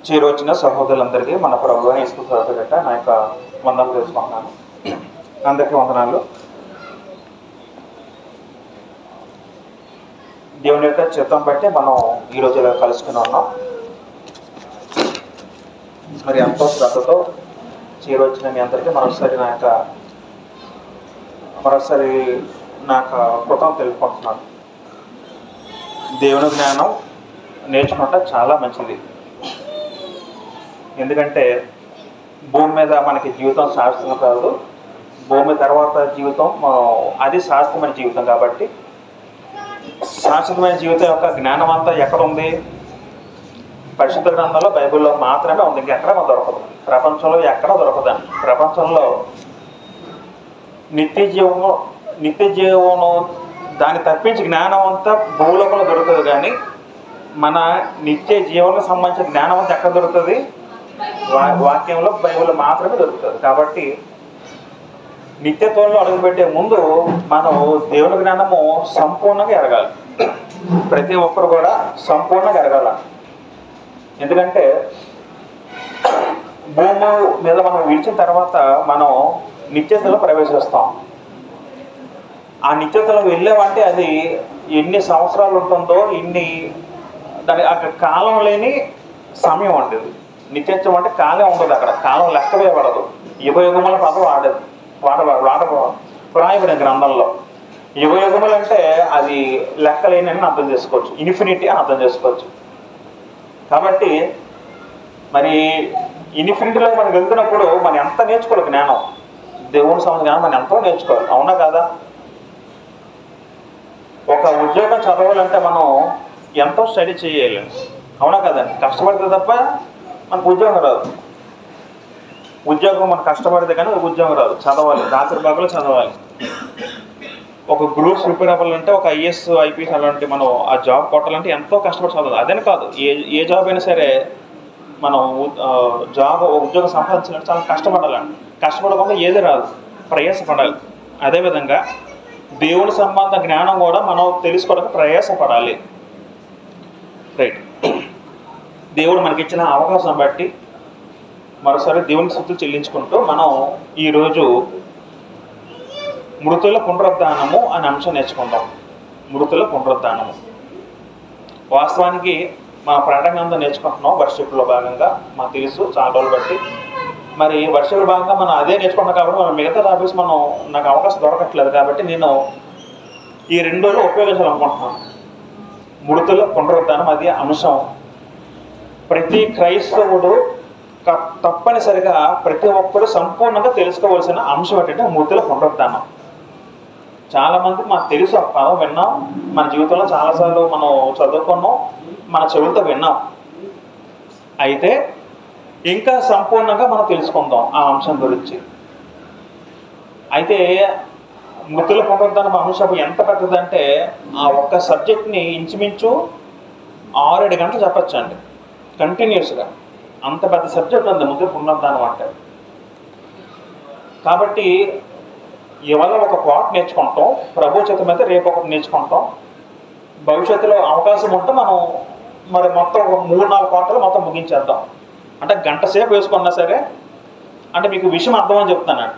చేరువచ్చిన సహోదరులందరికీ మన ప్రభు యేసు ప్రభువుట నా యొక్క వందనాలు తెలుసుకుంటున్నాను. అందరికీ వందనాలు. దేవుని యొక్క చిత్తం బట్టి మనం ఈరోజు ఇలా కలుసుకుని ఉన్నాం. మరి ఎంతో శ్రద్ధతో చేరువచ్చిన మీ అందరికీ మరొకసారి నా యొక్క కృతం తెలుపుకుంటున్నాను. దేవుని జ్ఞానం నేర్చుకుంటే చాలా మంచిది. ఎందుకంటే భూమి మీద మనకి జీవితం శాశ్వతం కాదు, భూమి తర్వాత జీవితం అది శాశ్వతమైన జీవితం. కాబట్టి శాశ్వతమైన జీవితం యొక్క జ్ఞానం అంతా ఎక్కడ ఉంది? పరిశుద్ధ గ్రంథంలో, బైబిల్లో మాత్రమే ఉంది. ఇంకెక్కడ దొరకదు, ప్రపంచంలో ఎక్కడ దొరకదు. ప్రపంచంలో నిత్య జీవనం దాన్ని తప్పించి జ్ఞానం అంతా భూలోకంలో దొరుకుతుంది. కానీ మన నిత్య జీవనానికి సంబంధించిన జ్ఞానం అంతా ఎక్కడ దొరుకుతుంది? వాక్యంలో, బైబిల్లో మాత్రమే దొరుకుతుంది. కాబట్టి నిత్యత్వంలో అడుగుపెట్టే ముందు మనం దేవుని జ్ఞానము సంపూర్ణంగా ఎరగాలి. ప్రతి ఒక్కరు కూడా సంపూర్ణంగా ఎరగాల. ఎందుకంటే భూమి మీద మనం విడిచిన తర్వాత మనం నిత్యతలో ప్రవేశిస్తాం. ఆ నిత్యతలో వెళ్ళామంటే అది ఎన్ని సంవత్సరాలు ఉంటుందో దాని అక్కడ కాలం లేని సమయం ఉండేది. నిత్యత్వం అంటే కాలం ఉండదు, అక్కడ కాలం లెక్క వేయబడదు. యుగయుగముల పదం రాయబడిన గ్రంథంలో. యుగయుగములు అంటే అది లెక్కలేని అని అర్థం చేసుకోవచ్చు, ఇన్ఫినిటీ అని అర్థం చేసుకోవచ్చు. కాబట్టి మరి ఇన్ఫినిటీలో మనం వెళ్తున్నప్పుడు మనం ఎంత నేర్చుకోవాలి జ్ఞానం, దేవుని సంబంధ జ్ఞానం మనం ఎంతో నేర్చుకోవాలి. అవునా కాదా? ఒక ఉద్యోగం చదవాలంటే మనం ఎంతో స్టడీ చేయాలి. అవునా కదండి? కష్టపడితే తప్ప మనకు ఉద్యోగం రాదు. ఉద్యోగం మనం కష్టపడితే కానీ ఉద్యోగం రాదు. చదవాలి, రాత్రి భాగంలో చదవాలి. ఒక గ్రూప్స్ ప్రిపేర్ అవ్వాలంటే, ఒక ఐఏఎస్, ఐపీఎస్ అలాంటి మనం ఆ జాబ్ కొట్టాలంటే ఎంతో కష్టపడి చదవాలి. అదేనే కాదు, ఏ జాబ్ అయినా సరే మనం ఉద్యోగం సంపాదించాలంటే చాలా కష్టపడాలండి. కష్టపడకుండా ఏది రాదు, ప్రయాసపడాలి. అదేవిధంగా దేవుని సంబంధ జ్ఞానం కూడా మనం తెలుసుకోవడానికి ప్రయాసపడాలి. రైట్. దేవుడు మనకిచ్చిన అవకాశం బట్టి మరోసారి దేవునికి స్తుతులు చెల్లించుకుంటూ మనం ఈరోజు మృతుల పునరుద్ధానము అనే అంశం నేర్చుకుందాం. మృతుల పునరుద్ధానము వాస్తవానికి మన ప్రకటన నేర్చుకుంటున్నాం. వర్షిప్లో భాగంగా మాకు తెలుసు చాలా రోజులు బట్టి. మరి వర్షిప్లో భాగంగా మనం అదే నేర్చుకుంటాం కాబట్టి మనం మిగతా టాపిక్స్ నాకు అవకాశం దొరకట్లేదు. కాబట్టి నేను ఈ 2 రోజులు ఉపయోగించాలనుకుంటున్నాను. మృతుల పునరుద్ధానం అది అంశం ప్రతి క్రైస్తవుడు తప్పనిసరిగా ప్రతి ఒక్కరు సంపూర్ణంగా తెలుసుకోవాల్సిన అంశం ఏంటంటే మృతుల పునరుద్ధానం. చాలామందికి మాకు తెలుసు, ఆ పదం విన్నాం, మన జీవితంలో చాలాసార్లు మనం చదువుకున్నాం, మన చెవులతో విన్నాం. అయితే ఇంకా సంపూర్ణంగా మనం తెలుసుకుందాం ఆ అంశం గురించి. అయితే మృతుల పునరుద్ధానం అంశం ఎంత పెద్దదంటే ఆ ఒక్క సబ్జెక్ట్ని ఇంచుమించు 6-7 గంటలు చెప్పచ్చండి కంటిన్యూస్గా. అంత పెద్ద సబ్జెక్ట్ ఉంది మృతుల పునరుద్ధానం అంటే. కాబట్టి ఇవాళ ఒక పార్ట్ నేర్చుకుంటాం, ప్రభు చేత మీద రేపు ఒకటి నేర్చుకుంటాం. భవిష్యత్తులో అవకాశం ఉంటే మనం మరి మొత్తం 3-4 పార్ట్లు మొత్తం ముగించేద్దాం. అంటే గంట సేపు వేసుకున్నా సరే, అంటే మీకు విషయం అర్థమని చెప్తానండి.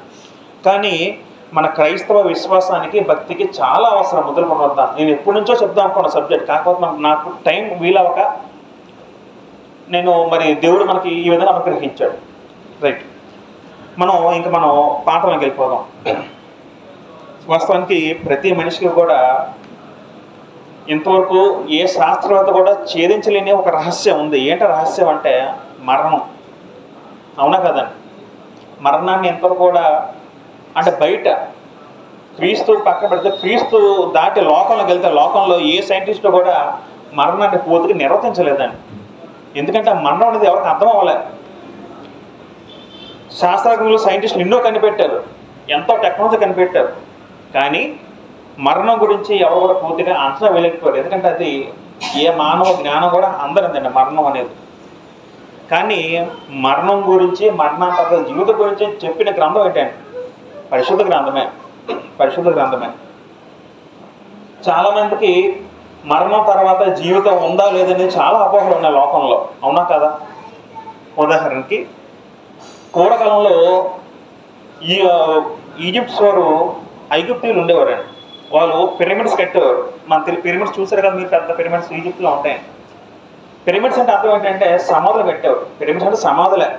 కానీ మన క్రైస్తవ విశ్వాసానికి, భక్తికి చాలా అవసరం మృతుల పునరుద్ధానం. నేను ఎప్పటి నుంచో చెప్దాం అనుకున్న సబ్జెక్ట్, కాకపోతే నాకు టైం వీలవక మరి దేవుడు మనకి ఈ విధంగా అనుగ్రహించాడు. రైట్. మనం పాఠంలోకి వెళ్ళిపోదాం. వాస్తవానికి ప్రతి మనిషికి కూడా ఇంతవరకు ఏ శాస్త్రవేత్త కూడా ఛేదించలేని ఒక రహస్యం ఉంది. ఏంటో రహస్యం అంటే మరణం. అవునా కదండి? మరణాన్ని ఇంతవరకు కూడా అంటే బయట క్రీస్తు పక్కన పెడితే, క్రీస్తు దాటి లోకంలోకి వెళ్తే లోకంలో ఏ సైంటిస్టు కూడా మరణాన్ని పూర్తిగా నిర్వర్తించలేదండి. ఎందుకంటే ఆ మరణం అనేది ఎవరికి అర్థం అవ్వలేదు. శాస్త్రజ్ఞులు, సైంటిస్టులు ఎన్నో కనిపెట్టారు, ఎంతో టెక్నాలజీ కనిపెట్టారు. కానీ మరణం గురించి ఎవరు కూడా పూర్తిగా అంచనా వేయలేకపోయారు. ఎందుకంటే అది ఏ మానవ జ్ఞానం కూడా అందరిందండి మరణం అనేది. కానీ మరణం గురించి, మరణాంతర జీవితం గురించి చెప్పిన గ్రంథం ఏంటంటే పరిశుద్ధ గ్రంథమే. చాలామందికి మరణం తర్వాత జీవితం ఉందా లేదనేది చాలా అపోహలు ఉన్నాయి లోకంలో. అవునా కదా? ఉదాహరణకి పూర్వకాలంలో ఈ ఈజిప్ట్స్ వారు ఐగుప్తీయులు ఉండేవారండి. వాళ్ళు పిరమిడ్స్ కట్టేవారు. మనకు తెలియదు, పిరమిడ్స్ చూసారు కదా మీరు, పెద్ద పిరమిడ్స్ ఈజిప్ట్లో ఉంటాయి. పిరమిడ్స్ అంటే అర్థం ఏంటంటే సమాధులు కట్టేవారు. పిరమిడ్స్ అంటే సమాధులే.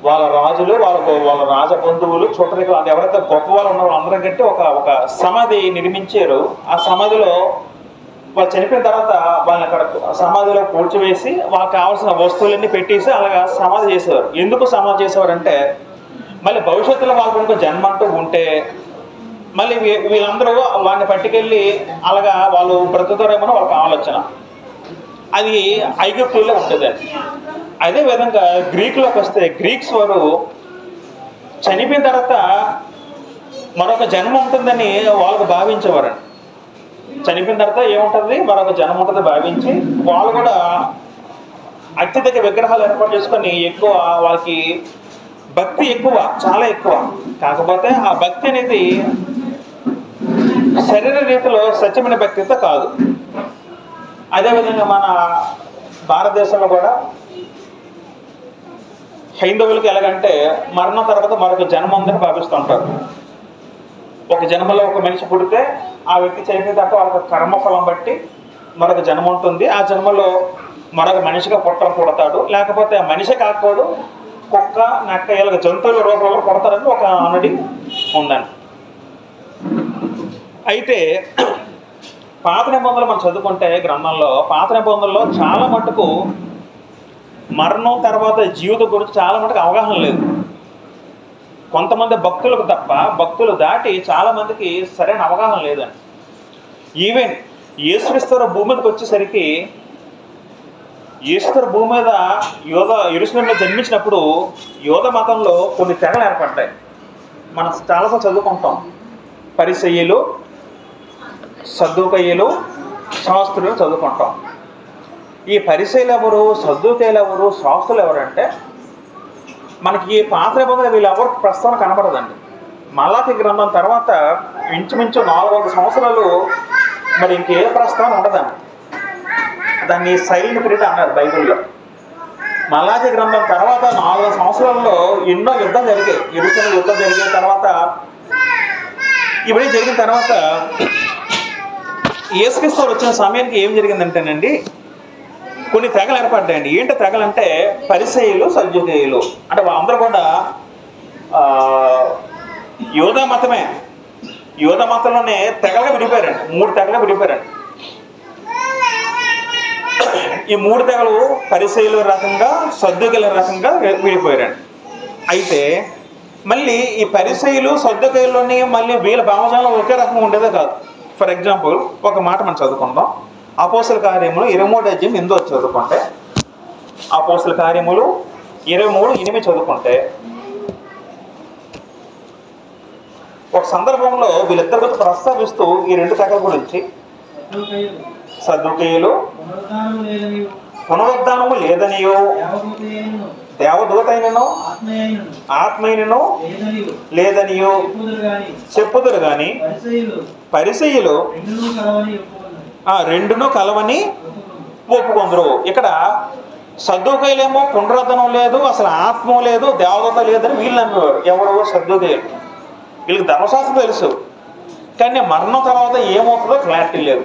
వాళ్ళ రాజులు, వాళ్ళ రాజబంధువులు, చుట్టరికలు, అది ఎవరైతే గొప్ప వాళ్ళు ఉన్నారో అందరం కట్టి ఒక సమాధి నిర్మించారు. ఆ సమాధిలో వాళ్ళు చనిపోయిన తర్వాత వాళ్ళని అక్కడ సమాధిలో పూడ్చివేసి వాళ్ళకి కావాల్సిన వస్తువులన్నీ పెట్టేసి అలాగా సమాధి చేసేవారు. ఎందుకు సమాధి చేసేవారంటే మళ్ళీ భవిష్యత్తులో వాళ్ళకు ఇంకో జన్మ అంటూ ఉంటే మళ్ళీ వీళ్ళందరూ వాడిని పట్టుకెళ్ళి అలాగా వాళ్ళు బ్రతుకుతారేమో వాళ్ళకి ఆలోచన. అది ఐగుప్తుల్లో ఉండేదండి. అదేవిధంగా గ్రీకులోకి వస్తే గ్రీక్స్ వారు చనిపోయిన తర్వాత మరొక జన్మ ఉంటుందని వాళ్ళకు భావించేవారండి. చనిపోయిన తర్వాత ఏముంటుంది, మరొక జన్మ ఉంటుంది భావించి వాళ్ళు కూడా అత్యధిక విగ్రహాలు ఏర్పాటు చేసుకొని ఎక్కువ వాళ్ళకి భక్తి ఎక్కువ, చాలా ఎక్కువ. కాకపోతే ఆ భక్తి అనేది శరీర రీతిలో సత్యమైన భక్తితో కాదు. అదేవిధంగా మన భారతదేశంలో కూడా హైందవులకి ఎలాగంటే మరణం తర్వాత మరొక జన్మ ఉందని భావిస్తుంటారు. ఒక జన్మలో ఒక మనిషి పుడితే ఆ వ్యక్తి చనిపోయిన తర్వాత వాళ్ళకి కర్మఫలం బట్టి మరొక జన్మ ఉంటుంది. ఆ జన్మలో మరొక మనిషిగా పుడతాడు, లేకపోతే ఆ మనిషి కాకపోదు కుక్క, నక్క, ఇలాగ జంతువుల రూపంలో పుడతారని ఒక ఆనడి ఉందండి. అయితే పాత నిబంధనలు మనం చదువుకుంటే గ్రంథంలో, పాత నిబంధనలో చాలా మటుకు మరణం తర్వాత జీవితం గురించి చాలా మటుకు అవగాహన లేదు. కొంతమంది భక్తులకు తప్ప భక్తులు దాటి చాలా మందికి సరైన అవగాహన లేదండి. ఈవెన్ యేసుక్రీస్తు భూమి మీదకి వచ్చేసరికి, యేసుక్రీస్తు భూమి మీద యెరూషలేములో జన్మించినప్పుడు యోధ మతంలో కొన్ని తెగలు ఏర్పడ్డాయి. మనం చాలాసార్లు చదువుకుంటాం. పరిసయ్యులు, సద్దూకయ్యులు, శాస్త్రులు చదువుకుంటాం. ఈ పరిసయ్యులు ఎవరు, సద్దూకయ్యులు ఎవరు, శాస్త్రులు ఎవరంటే మనకి పాత నిబంధనలు వీళ్ళెవరు ప్రస్తావన కనబడదండి. మలాకి గ్రంథం తర్వాత ఇంచుమించు 400 సంవత్సరాలు మరి ఇంకే ప్రస్తావన ఉండదండి. దాన్ని సైలెంట్ పీరియడ్ అన్నారు బైబిల్లో. మలాకి గ్రంథం తర్వాత 400 సంవత్సరాల్లో ఎన్నో యుద్ధాలు జరిగాయి. యెరూషలేము యుద్ధం జరిగిన తర్వాత ఇవన్నీ జరిగిన తర్వాత యేసుక్రీస్తు వచ్చిన సమయానికి ఏం జరిగిందంటేనండి కొన్ని తెగలు ఏర్పడ్డాయండి. ఏంటి తెగలంటే పరిసయ్యులు, సద్దూకయ్యులు. అంటే వాళ్ళందరూ కూడా యోధా మతమే. యోధా మతంలోనే తెగలుగా విడిపోయారండి. 3 తెగలుగా విడిపోయారండి. ఈ 3 తెగలు పరిసయ్యుల రకంగా, సద్దూకయ్యుల రకంగా విడిపోయారండి. అయితే మళ్ళీ ఈ పరిసయ్యులు, సద్దూకయ్యుల్లోని మళ్ళీ వీళ్ళ భావజాలం ఒకే రకంగా ఉండేదే కాదు. ఫర్ ఎగ్జాంపుల్ ఒక మాట మనం చదువుకుందాం. అపోస్తల కార్యములు 23:8 చదువుకుంటే, అపోస్తల కార్యములు 23:8 చదువుకుంటే ఒక సందర్భంలో వీళ్ళిద్దరి గురించి ప్రస్తావిస్తూ ఈ 2 తెగల గురించి, సద్దూకయ్యులు పునరుద్ధానము లేదనియో, దేవదూతైనను ఆత్మైనను లేదనియో చెప్పుదురు గాని పరిసయ్యులు రెండును కలవని ఒప్పుకొందరు. ఇక్కడ సద్దూకయ్యులేమో పునరుద్ధనం లేదు, అసలు ఆత్మ లేదు, దేవదూత లేదని వీళ్ళు నమ్మేవారు. ఎవరు? సద్దూకయ్యులు. వీళ్ళకి ధర్మశాస్త్రం తెలుసు, కానీ మరణం తర్వాత ఏమవుతుందో క్లారిటీ లేదు.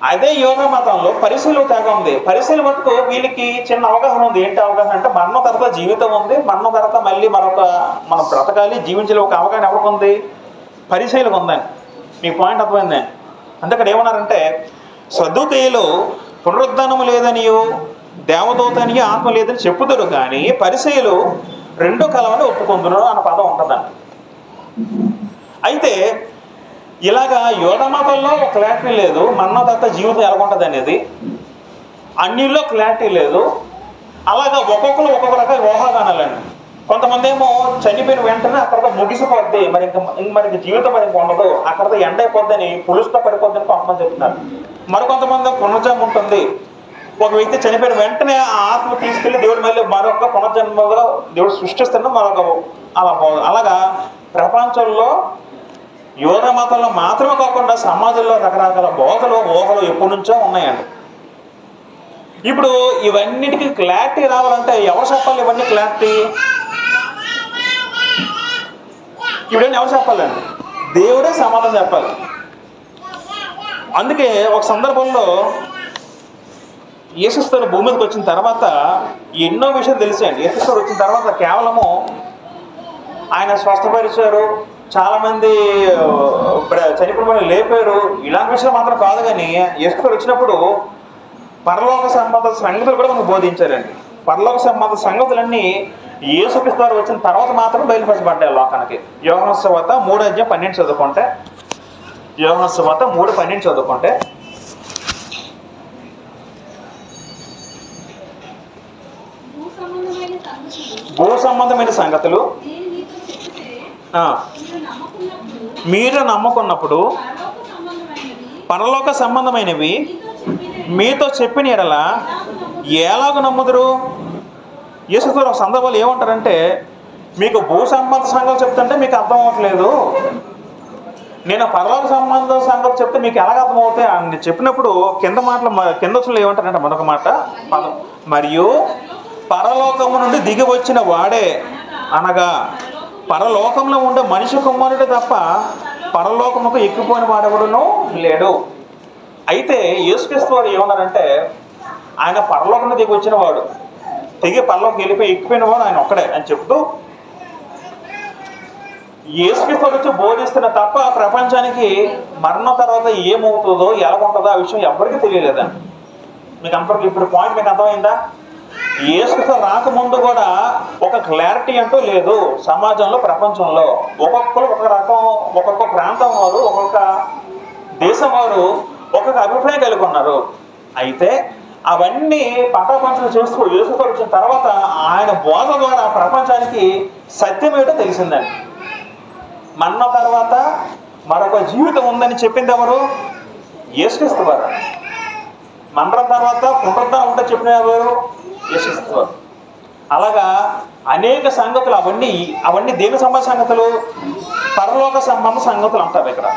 అదే యోగా మతంలో పరిశీలు తెగ ఉంది. పరిశీలి మటుకు వీళ్ళకి చిన్న అవగాహన ఉంది. ఏంటి అవగాహన అంటే మరణం తర్వాత జీవితం ఉంది, మరణం తర్వాత మళ్ళీ మనం బ్రతకాలి, జీవించలే ఒక అవగాహన ఎవరికి ఉంది? పరిశీలకు ఉందని. మీ పాయింట్ అర్థమైందండి. అంటే ఇక్కడ ఏమన్నారంటే సద్దూకయ్యులు పునరుద్ధానము లేదనియో, దేవదూతనియో, ఆత్మ లేదని చెప్పుదురు కానీ పరిసయ్యులు 2 కలవని ఒప్పుకొందురు అన్న పదం ఉంటుందండి. అయితే ఇలాగా యోధ మతంలో ఒక క్లారిటీ లేదు, మరణం తర్వాత జీవితం ఎలా ఉంటుంది అనేది. అన్నిల్లో క్లారిటీ లేదు. అలాగా ఒక్కొక్కరు ఒక్కొక్క రకాల ఊహాగానాలండి. కొంతమంది ఏమో చనిపోయిన వెంటనే అక్కడతో ముగిసిపోద్ది, మరి జీవితం మరి ఉండదు, అక్కడతో ఎండ అయిపోద్ది అని, పులుసుతో పడిపోద్ది అని కొంతమంది చెప్తున్నారు. మరికొంతమంది పునర్జన్మ ఉంటుంది. ఒక వ్యక్తి చనిపోయిన వెంటనే ఆ ఆత్మ తీసుకెళ్లి దేవుడు మళ్ళీ మరొక పునర్జన్మలో దేవుడు సృష్టిస్తున్న మరొక అలాగా ప్రపంచంలో యోధ మతంలో మాత్రమే కాకుండా సమాజంలో రకరకాల బోధలు, ఊహలు ఎప్పటి నుంచో ఉన్నాయండి. ఇప్పుడు ఇవన్నిటికీ క్లారిటీ రావాలంటే ఎవరు చెప్పాలి? ఇవన్నీ క్లారిటీ ఇవన్నీ ఎవరు చెప్పాలండి? దేవుడే సమాధానం చెప్పాలి. అందుకే ఒక సందర్భంలో యేసుక్రీస్తు భూమి మీదకి వచ్చిన తర్వాత ఎన్నో విషయాలు తెలిసాయండి. యేసుక్రీస్తు వచ్చిన తర్వాత కేవలము ఆయన స్వస్థపరిచారు, చాలామంది చనిపోయిన లేపారు, ఇలాంటి విషయాలు మాత్రం కాదు. కానీ యేసుక్రీస్తు వచ్చినప్పుడు పరలోక సంబంధ సంగతులు కూడా మనకు బోధించారండి. పరలోక సంబంధ సంగతులన్నీ యేసుక్రీస్తు వారు వచ్చిన తర్వాత మాత్రం బయలుపరచబడ్డాయి లోకానికి. యోహాను సువార్త 3:12 చదువుకుంటే, యోహాను సువార్త 3:12 చదువుకుంటే, భూ సంబంధమైన సంగతులు మీరు నమ్ముకున్నప్పుడు పరలోక సంబంధమైనవి మీతో చెప్పిన ఎడల ఎలాగ నమ్ముదురు? యేసుక్రీస్తు ఒక సందర్భాలు ఏమంటారంటే, మీకు భూ సంబంధ సంగతులు చెప్తుంటే మీకు అర్థం అవ్వట్లేదు, నేను పరలోక సంబంధ సంగతులు చెప్తే మీకు ఎలాగ అర్థమవుతాయి అని చెప్పినప్పుడు కింద ఏమంటారంటే మరొక మాట, మరియు పరలోకము నుండి దిగి వచ్చిన వాడే, అనగా పరలోకంలో ఉండే మనిషి కుమారుడే తప్ప పరలోకముకు ఎక్కిపోయిన వాడెవడునూ లేడు. అయితే యేసుక్రీస్తు వారు ఏమన్నారంటే, ఆయన పరలోకంలో దిగి వచ్చిన వాడు, పరలోకం ఎక్కిపోయిన వాడు ఆయన ఒక్కడే అని చెప్తూ యేసుక్రీస్తు వారు వచ్చి బోధిస్తున్న తప్ప ప్రపంచానికి మరణం తర్వాత ఏమవుతుందో ఎలా ఉంటుందో ఆ విషయం ఎవరికీ తెలియలేదండి. మీకు అంతవరకు ఇప్పుడు పాయింట్ మీకు అర్థమైందా? యేసుక్రీస్తు రాకముందు కూడా ఒక క్లారిటీ అంటూ లేదు సమాజంలో, ప్రపంచంలో. ఒక్కొక్కరు ఒక రకం, ఒక్కొక్క ప్రాంతం వారు, ఒక్కొక్క దేశం వారు ఒక్కొక్క అభిప్రాయం కలిగి ఉన్నారు. అయితే అవన్నీ పటాపంచలు చేస్తూ యేసుక్రీస్తు వచ్చిన తర్వాత ఆయన బోధ ద్వారా ప్రపంచానికి సత్యం ఏంటో తెలిసిందండి. మరణం తర్వాత మరొక జీవితం ఉందని చెప్పింది ఎవరు? యేసుక్రీస్తు వారు. మరణం తర్వాత పునరుద్ధరణ ఉంటే చెప్పిన ఎవరు? యేసుక్రీస్తు వారు. అలాగా అనేక సంగతులు, అవన్నీ దేని సంబంధ సంగతులు? పరలోక సంబంధ సంగతులు అంటారు ఇక్కడ.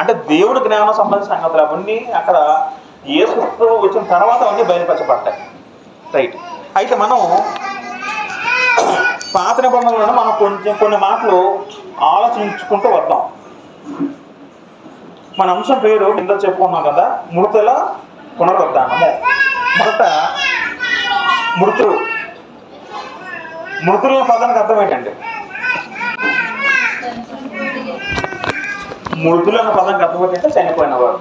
అంటే దేవుడి జ్ఞానం సంబంధించిన సంగతులు అవన్నీ అక్కడ యేసుక్రీస్తు వచ్చిన తర్వాత అవన్నీ బయలుపరచబడతాయి. రైట్. అయితే మనం పాత నిబంధనలను మనం కొన్ని మాటలు ఆలోచించుకుంటూ వద్దాం. మన అంశం పేరు కింద చెప్పుకున్నాం కదా, మృతుల పునరుద్ధానము. మొదట మృతుల పదానికి అర్థం ఏంటండి? మృతులు అన్న పదానికి అర్థం ఏంటంటే చనిపోయినవారు.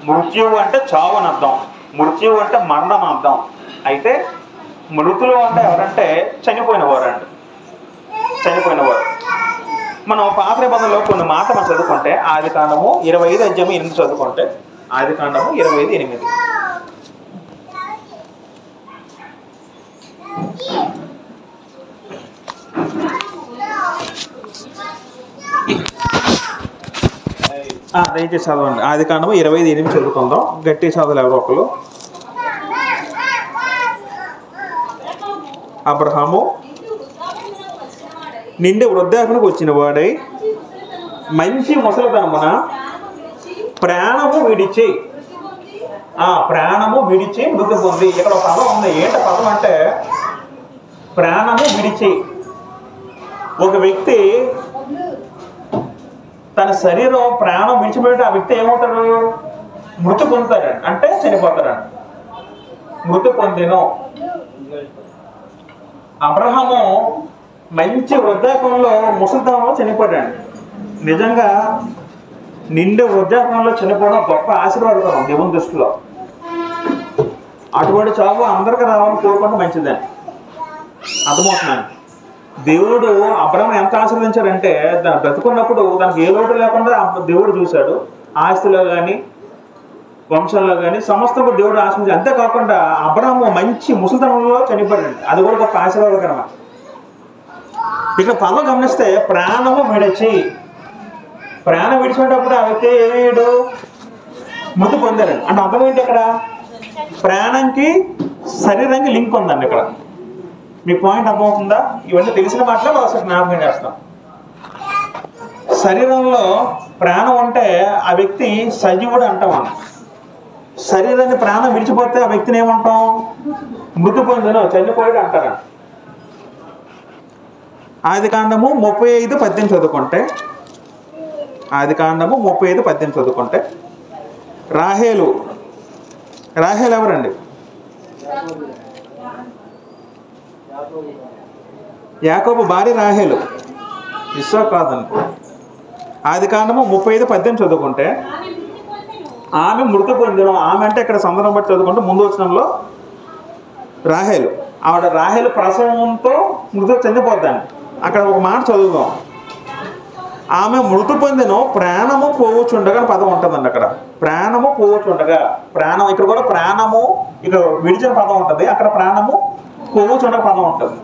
మృత్యువు అంటే చావు అని అర్థం, మృత్యువు అంటే మరణం అర్థం. అయితే మృతులు అంటే ఎవరంటే చనిపోయినవారు అండి, చనిపోయినవారు. మనం పాత నిబంధనలో కొన్ని మాట మనం చదువుకుంటే ఆదికాండము 25:8 చదువుకుంటే, ఆదికాండము 25:8. దయచేసి చదవండి. ఆదికాండము 25:8 చదువుకుందాం. గట్టి చదవలు ఎవరో ఒకరు. అబ్రహాము నిండి వృద్ధాప్యకు వచ్చిన వాడై మంచి ముసలితనమున ప్రాణము విడిచి మృతి పొంది. ఇక్కడ ఒక పదం ఉంది. ఏంటి పదం అంటే ప్రాణము విడిచి. ఒక వ్యక్తి తన శరీరం ప్రాణం విడిచిపెట్టి ఆ వ్యక్తి ఏమవుతాడు? మృతి పొందుతాడు, అంటే చనిపోతాడు. మృతి పొందిను. అబ్రహాము మంచి వృద్ధాపంలో ముసలితనంలో చనిపోయాడు. నిజంగా నిండు వృద్ధాపంలో చనిపోవడం గొప్ప ఆశీర్వాదం దేవుని దృష్టిలో. అటువంటి చావు అందరికీ రావాలని కోరుకుంటే మంచిదని అర్థమవుతున్నాను. దేవుడు అబ్రహాం ఎంత ఆశీర్వదించాడంటే, బ్రతుకున్నప్పుడు తనకు ఏ లోటు లేకుండా దేవుడు చూశాడు. ఆస్తిలో కానీ వంశంలో కానీ సమస్తం కూడా దేవుడు ఆశీర్వదించాడు. అంతేకాకుండా అబ్రహాము మంచి ముసలితనంలో చనిపోయాడు. అది కూడా గొప్ప ఆశీర్వాదకరమే. ఇక్కడ పదం గమనిస్తే ప్రాణము విడిచి, ప్రాణం విడిచినప్పుడు ఆ వ్యక్తి ఏమయ్యాడు? మృతి పొందాడు. అంటే అర్థం ఏంటి? ఇక్కడ ప్రాణంకి శరీరానికి లింక్ ఉందండి. ఇక్కడ మీ పాయింట్ అర్థమవుతుందా? ఇవన్నీ తెలిసిన మాటలే ఒకసారి జ్ఞాపకం చేస్తాం. శరీరంలో ప్రాణం అంటే ఆ వ్యక్తి సజీవుడు అంటాం. శరీరాన్ని ప్రాణం విడిచిపోతే ఆ వ్యక్తిని ఏమంటాం? మృతి పొందను, చనిపోయాడు అంటారా. ఆదికాండము 35:18 చదువుకుంటే, ఆదికాండము 35:18 చదువుకుంటే, రాహేలు ఎవరండి? యాకోబు భార్య రాహేలు, ఇస్సా కాదండి. ఆదికాండము 35:18 చదువుకుంటే, ఆమె మృతి పొందిన, ఆమె అంటే ఇక్కడ సందర్భం బట్టి చదువుకుంటే ముందు వచనంలో రాహేలు, ఆవిడ రాహేలు ప్రసవంతో మృతి చెందిపోద్దండి. అక్కడ ఒక మాట చదువుదాం. ఆమె మృతి పొందిన, ప్రాణము పోవచ్చుండగా పదం ఉంటుందండి. అక్కడ ప్రాణము పోవచ్చుండగా, ప్రాణం ఇక్కడ కూడా ప్రాణము ఇక్కడ విడిచిన పదం ఉంటుంది, అక్కడ ప్రాణము పోవచ్చుండగా పదం ఉంటుంది.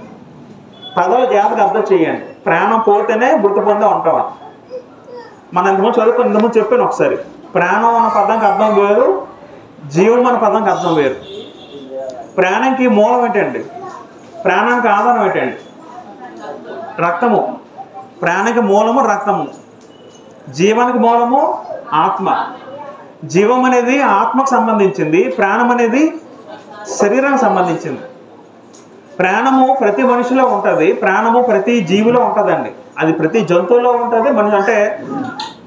పదాలు జాగ్రత్తగా అర్థం చేయండి. ప్రాణం పోతేనే మృతి పొందే ఉంటామని మనం ఇంతకుముందు చదువుకుని ఇంతకుముందు చెప్పాను ఒకసారి. ప్రాణం అన్న పదానికి అర్థం వేరు, జీవం అన్న పదానికి అర్థం వేరు. ప్రాణానికి మూలం ఏంటండి? ప్రాణానికి ఆధారం ఏంటండి? రక్తము. ప్రాణానికి మూలము రక్తము, జీవానికి మూలము ఆత్మ. జీవం అనేది ఆత్మకు సంబంధించింది, ప్రాణం అనేది శరీరానికి సంబంధించింది. ప్రాణము ప్రతి మనిషిలో ఉంటుంది, ప్రాణము ప్రతి జీవిలో ఉంటుందండి. అది ప్రతి జంతువులో ఉంటుంది. మనిషి అంటే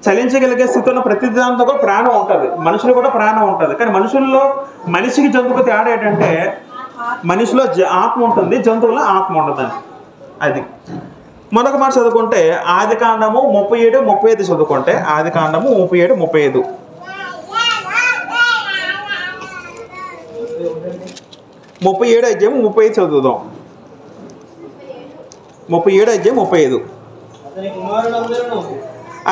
చలించగలిగే స్థితిలో ప్రతి దాంతో కూడా ప్రాణం ఉంటుంది. మనుషులు కూడా ప్రాణం ఉంటుంది. కానీ మనుషుల్లో మనిషికి జంతువుకి తేడా ఏంటంటే, మనిషిలో ఆత్మ ఉంటుంది, జంతువులో ఆత్మ ఉండదండి. అది మరొక మాట చదువుకుంటే ఆదికాండము 37:35 చదువుకుంటే, ఆదికాండము 37:35 37:35 చదువుదాం. 37:35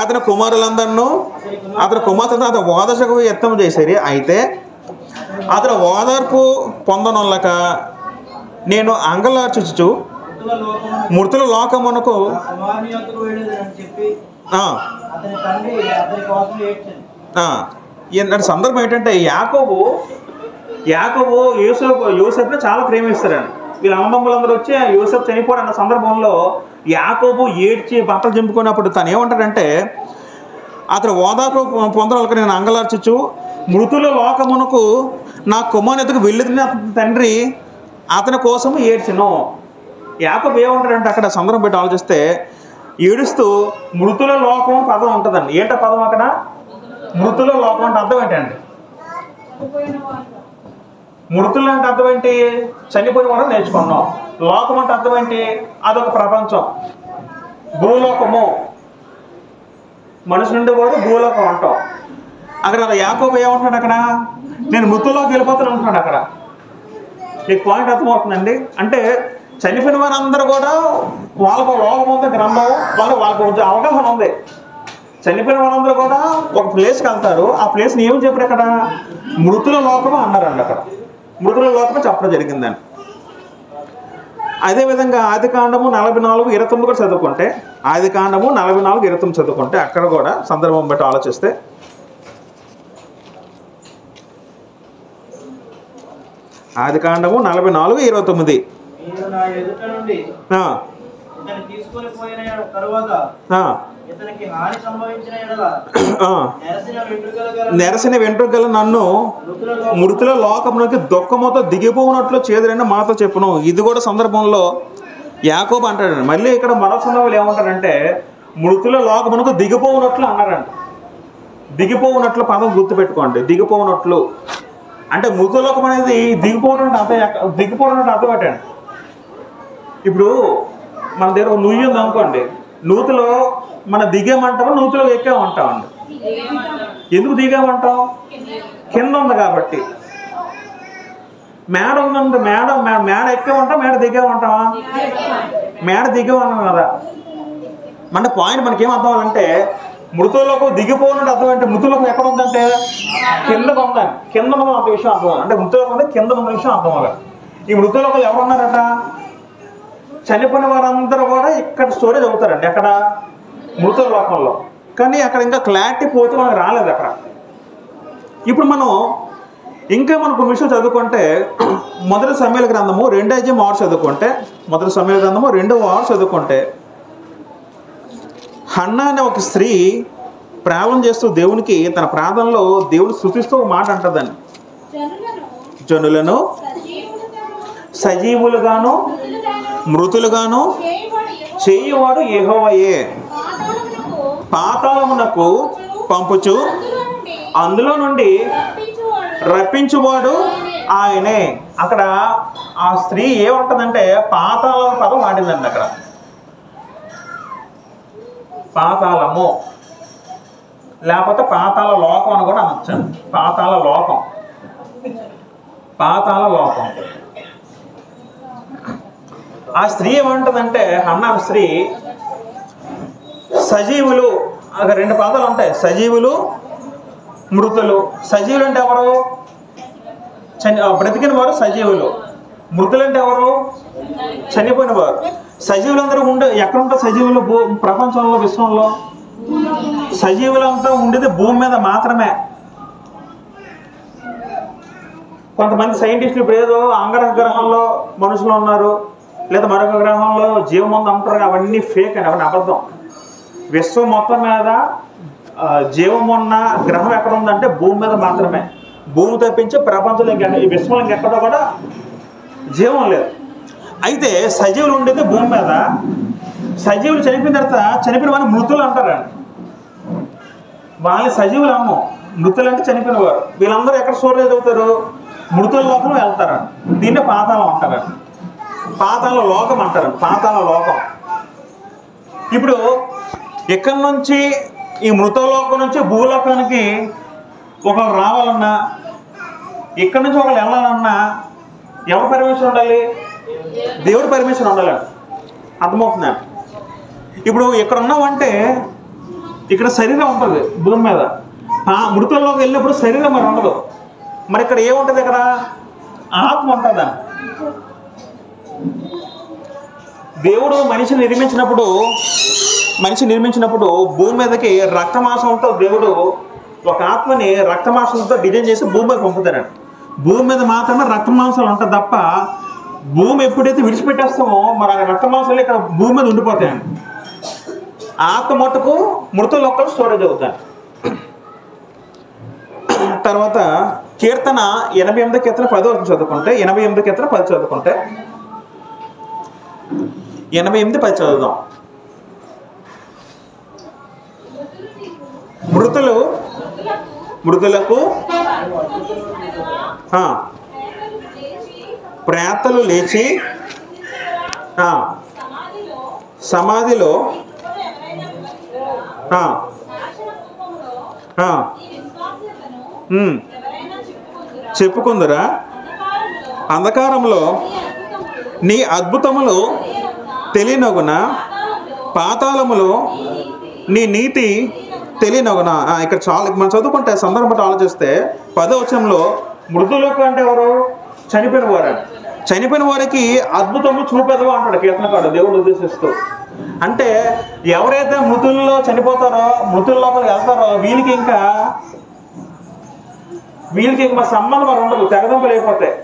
అతని కుమారులందరినూ అతని కుమార్తెను అతను ఓదార్చకు యత్నం చేశారు. అయితే అతను ఓదార్పు పొందనొల్లక నేను అంగలార్చుచు మృతుల లోకమునకు ఏంటంటే సందర్భం ఏంటంటే, యాకోబు యోసేపుని చాలా ప్రేమిస్తారండి. వీళ్ళ అమ్మమ్మలందరూ వచ్చి యోసేపు చనిపోడు అన్న సందర్భంలో యాకోబు ఏడ్చి బట్టలు చింపుకున్నప్పుడు తను ఏమంటాడంటే, అతను ఓదార్పు పొందడానికి నేను అంగలార్చుచు మృతుల లోకమునకు నా కుమారునికు వెళ్ళిన తండ్రి అతని కోసం ఏడ్చెను. యాకోబు ఏమంటాడంటే, అక్కడ సందర్భం పెట్టి ఆలోచిస్తే ఏడుస్తూ మృతుల లోకం పదం ఉంటుందండి. ఏంటో పదం అక్కడ? మృతుల లోకం అంటే అర్థం ఏంటండి? మృతులు అంటే అర్థం ఏంటి? చనిపోయిన వాడు నేర్చుకున్నాం. లోకం అంటే అర్థం ఏంటి? అదొక ప్రపంచం, భూలోకము. మనిషి నుండి కూడా భూలోకం అంటాం. అక్కడ యాకోబు ఏమంటున్నాడు? అక్కడ నేను మృతుల్లోకి వెళ్ళిపోతాను అంటున్నాడు. అక్కడ ఈ పాయింట్ అర్థమవుతుందండి. అంటే చనిపోయిన వారందరూ కూడా వాళ్ళకు లోకం ఉంది, గ్రంథం, వాళ్ళకు అవగాహన ఉంది. చనిపోయిన వారందరూ కూడా ఒక ప్లేస్కి వెళ్తారు. ఆ ప్లేస్ని ఏమి చెప్పారు? అక్కడ మృతుల లోకము అన్నారండి. అక్కడ మృతుల లోకము చెప్పడం జరిగిందండి. అదేవిధంగా ఆదికాండము 44:29 కూడా చదువుకుంటే, ఆదికాండము 44:29 చదువుకుంటే అక్కడ కూడా సందర్భం బట్టి ఆలోచిస్తే, ఆదికాండము 44:29 నెరసిన వెంట్రుకల నన్ను మృతుల లోకమునకి దుఃఖముతో దిగిపోనట్లు చేదురైన మాతో చెప్పును. ఇది కూడా సందర్భంలో యాకోబు అంటాడండి. మళ్ళీ ఇక్కడ మరో సందర్భంలో ఏమంటాడంటే, మృతుల లోకమునకు దిగిపోనట్లు అన్నారంట. దిగిపోనట్లు పదం గుర్తుపెట్టుకోండి. దిగిపోనట్లు అంటే మృతులోకం అనేది దిగిపోవడం అర్థం ఏంటండి? ఇప్పుడు మన దగ్గర నుయ్యి ఉంది అనుకోండి, నూతిలో మనం దిగామంటామా నూతిలో ఎక్కామంటామండి? ఎందుకు దిగామంటాం? కింద ఉంది కాబట్టి. మేడ ఉందంటే మేడ ఎక్కామంటాం, మేడ దిగామంటావా? మేడ దిగామన్నాం కదా. మన పాయింట్ మనకేం అర్థం అవ్వాలంటే, మృతులకు దిగిపోయినట్టు అర్థం అంటే మృతులకు ఎక్కడ ఉందంటే కింద ఉందని, కింద ఉన్న అంత విషయం అర్థం అంటే మృతులకు అంటే కింద ఉన్న విషయం అర్థం అవ్వాలి. ఈ మృతులకు ఎవరున్నారట? చనిపోయిన వారందరూ కూడా ఇక్కడ స్టోరేజ్ అవుతారండి. అక్కడ మృతుల లోకంలో. కానీ అక్కడ ఇంకా క్లారిటీ పోతే మనకు రాలేదు అక్కడ. ఇప్పుడు మనం ఇంకా మనకు విషయం చదువుకుంటే, మొదటి సమయాల గ్రంథము 2:6 చదువుకుంటే, మొదటి సమయాల గ్రంథము 2:6 చదువుకుంటే, హన్నా అనే ఒక స్త్రీ ప్రార్థన చేస్తూ దేవునికి తన ప్రార్థనలో దేవుని స్తుతిస్తూ మాట అంటుందండి. జనులను సజీవులుగాను మృతులుగాను చేయువాడు యెహోవాయే. పాతాళమునకు పంపుచు అందులో నుండి రప్పించువాడు ఆయనే. అక్కడ ఆ స్త్రీ ఏమంటుందంటే పాతాళ పదం వాడిందండి. అక్కడ పాతాళము లేకపోతే పాతాళ లోకం అని కూడా అనొచ్చు. పాతాళ లోకం, పాతాళ లోకం. ఆ స్త్రీ ఏమంటుందంటే హన్నా స్త్రీ సజీవులు, అక్కడ 2 పాదాలు ఉంటాయి, సజీవులు మృతులు. సజీవులు అంటే ఎవరు? బ్రతికిన వారు సజీవులు. మృతులు అంటే ఎవరు? చనిపోయిన వారు. సజీవులందరూ ఎక్కడ ఉంటారు సజీవులు? ప్రపంచంలో, విశ్వంలో సజీవులంతా ఉండేది భూమి మీద మాత్రమే. కొంతమంది సైంటిస్టులు ఇప్పుడు ఏదో అంగారగ్రహంలో మనుషులు ఉన్నారు, లేదా మరొక గ్రహంలో జీవం ఉంది అంటారు. అవన్నీ ఫేక్ అని, అవన్నీ అబద్ధం. విశ్వం మొత్తం మీద జీవం ఉన్న గ్రహం ఎక్కడ ఉందంటే భూమి మీద మాత్రమే. భూమి తప్పించి ప్రపంచంలో ఈ విశ్వం ఇంకెక్కడో కూడా జీవం లేదు. అయితే సజీవులు ఉండేది భూమి మీద. సజీవులు చనిపోయిన తర్వాత చనిపోయిన వారిని మృతులు అంటారండి. వాళ్ళని సజీవులు అమ్మం, మృతులు అంటే చనిపోయిన వారు. వీళ్ళందరూ ఎక్కడ స్టోరేజ్ అవుతారు? మృతుల లోకం వెళ్తారండి. దీన్నే పాతాళం అంటారండి, పాతాళ లోకం అంటారండి, పాతాళ లోకం. ఇప్పుడు ఇక్కడి నుంచి ఈ మృతలోకం నుంచి భూలోకానికి ఒకరు రావాలన్నా, ఇక్కడి నుంచి ఒకరు వెళ్ళాలన్నా ఎవరు పర్మిషన్ ఉండాలి? దేవుడి పర్మిషన్ ఉండాలండి. అర్థమవుతుందండి. ఇప్పుడు ఇక్కడ ఉన్నామంటే ఇక్కడ శరీరం ఉంటుంది భూమి మీద. మృతుల్లోకి వెళ్ళినప్పుడు శరీరం మరి ఉండదు. మరి ఇక్కడ ఏముంటుంది? ఇక్కడ ఆత్మ ఉంటుందా? దేవుడు మనిషిని నిర్మించినప్పుడు భూమి మీదకి రక్తమాంసంతో దేవుడు ఒక ఆత్మని రక్తమాంసంతో డిజైన్ చేసి భూమి మీద పంపుతారండి. భూమి మీద మాత్రమే రక్తమాంసాలు ఉంటుంది తప్ప భూమి ఎప్పుడైతే విడిచిపెట్టేస్తామో మరి ఆ రక్తమాంసాలు ఇక్కడ భూమి మీద ఉండిపోతాయండి. ఆత్మ మట్టుకు మృతుల ఒక్కరు స్టోరేజ్ అవుతాయి. తర్వాత కీర్తన 88 కీర్తన 10 చదువుకుంటే, 88 కీర్తన 10 చదువుకుంటే, 88:10 చదువుదాం. మృతులకు ప్రేతలు లేచి సమాధిలో చెప్పుకుందరా? అంధకారంలో నీ అద్భుతములు తెలియనగున, పాతాళములో నీ నీతి తెలియనగున. ఇక్కడ చాలా మనం చదువుకుంటే సందర్భం బట్టి ఆలోచిస్తే 10వ వచనంలో మృతులకు అంటే ఎవరు? చనిపోయిన వారు. చనిపోయిన వారికి అద్భుతము చూపెదవు అంటాడు కీర్తనకారుడు దేవుడు ఉద్దేశిస్తూ. అంటే ఎవరైతే మృతుల్లో చనిపోతారో, మృతుల లోపలికి వెళ్తారో వీళ్ళకి ఇంకా మా సంబంధం మరి ఉండదు, తెగదంపలు అయిపోతాయి.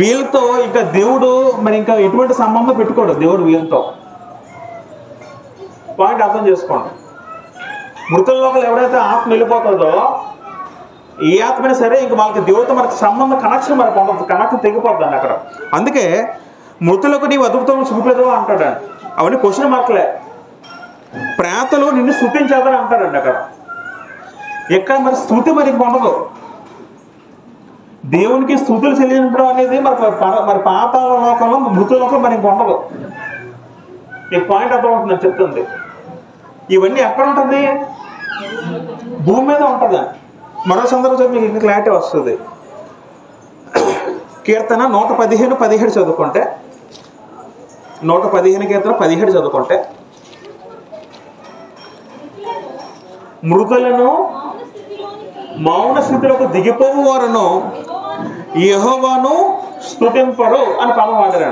వీళ్ళతో ఇంకా దేవుడు మరి ఇంకా ఎటువంటి సంబంధం పెట్టుకోడు దేవుడు వీళ్ళతో. పాయింట్ అర్థం చేసుకోండి. మృతుల లోపల ఎవరైతే ఆత్మ వెళ్ళిపోతుందో, ఏ ఆత్మైనా సరే ఇంక వాళ్ళకి దేవుడితో మనకి సంబంధం కనెక్షన్ మనకు ఉండదు, కనెక్షన్ తెగిపోద్దండి అక్కడ. అందుకే మృతులకు నీవు అద్భుతం చూపేదో అంటాడు. అవన్నీ క్వశ్చన్ మార్కులే. ప్రేతలు నిన్ను స్తుతించేదని అంటాడండి అక్కడ. ఎక్కడ మరి స్తుతి మరి ఉండదు. దేవునికి స్తుతులు చెల్లించడం అనేది మరి పాతాళ లోకంలో, మృతులకు మరి ఇంక ఉండదు. ఈ పాయింట్ అర్థమవుతుందని చెప్తుంది. ఇవన్నీ ఎక్కడ ఉంటుంది? భూమి మీద ఉంటుంది. మరో సందర్భంలో మీకు ఇంకా క్లారిటీ వస్తుంది. కీర్తన 115:17 చదువుకుంటే, 115 కీర్తన 17 చదువుకుంటే, మృతులను మౌన స్థితిలోకి దిగిపోవు వారును యెహోవాను స్తుతింపరు అని పదం వాడారు.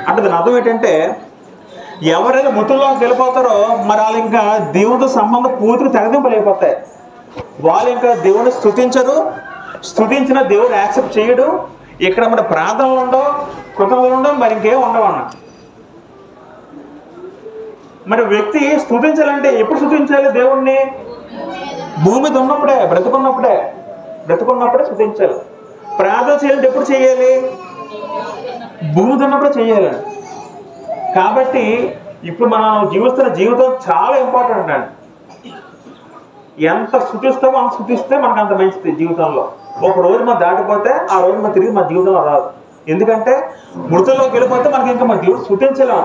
అంటే దాని అర్థం ఏంటంటే ఎవరైతే మృతుల్లోకి వెళ్ళిపోతారో మరి వాళ్ళు ఇంకా దేవుడితో సంబంధం పూర్తిగా తెగదింపలేకపోతాయి. వాళ్ళు ఇంకా దేవుడిని స్తుతించరు, స్తుతించిన దేవుడు యాక్సెప్ట్ చేయడు. ఇక్కడ మన ప్రార్థనలు ఉండవు, కృతజ్ఞతలు ఉండవు, మరి ఇంకేం ఉండవన్న. మరి వ్యక్తి స్తుతించాలంటే ఎప్పుడు స్తుతించాలి దేవుణ్ణి? భూమి మీద ఉన్నప్పుడే, బ్రతుకున్నప్పుడే స్తుతించాలి. ప్రార్థన చేయాలంటే ఎప్పుడు చేయాలి? భూమి దున్నప్పుడు చేయాలండి. కాబట్టి ఇప్పుడు మనం జీవిస్తున్న జీవితం చాలా ఇంపార్టెంట్ అండి. ఎంత స్తుతిస్తామో అంత స్తుతిస్తే మనకు అంత మంచిది జీవితంలో. ఒక రోజు మనం దాటిపోతే ఆ రోజు మనం తిరిగి మన జీవితంలో రాదు. ఎందుకంటే మృతుల్లోకి వెళ్ళిపోతే మనకి ఇంకా మన దేవుడు స్తుతించలేం,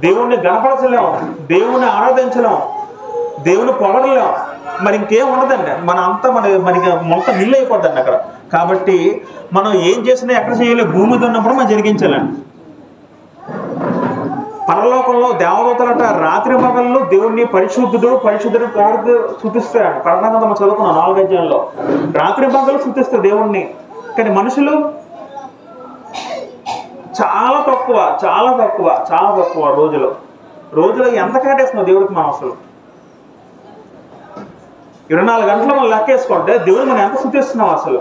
దేవుణ్ణి గణపరచలేం, దేవుణ్ణి ఆరాధించలేం, దేవుని పొగడలేం, మరి ఇంకేం ఉండదండి. మన అంతా మనకి మొత్తం నిల్లు అయిపోద్దండి అక్కడ. కాబట్టి మనం ఏం చేసినా ఎక్కడ చేయాలి? భూమి మీద ఉన్నప్పుడు మనం జరిగించాలండి. పరలోకంలో దేవదూతలట రాత్రి పగళ్ళు దేవుణ్ణి పరిశుద్ధుడు పరిశుద్ధుడు పొగడుతూ స్తుతిస్తాడు. పరలోకంలో మనం చదువుకున్నాం 4వ అధ్యాయంలో. రాత్రి పగళ్ళు స్తుతిస్తారు దేవుణ్ణి. కానీ మనుషులు చాలా తక్కువ చాలా తక్కువ చాలా తక్కువ రోజులో ఎంత కేటాయిస్తున్నాం దేవుడికి మనం అసలు? 24 గంటలు మనం లెక్కేసుకుంటే దేవుడు మనం ఎంత స్తుతిస్తున్నాం అసలు?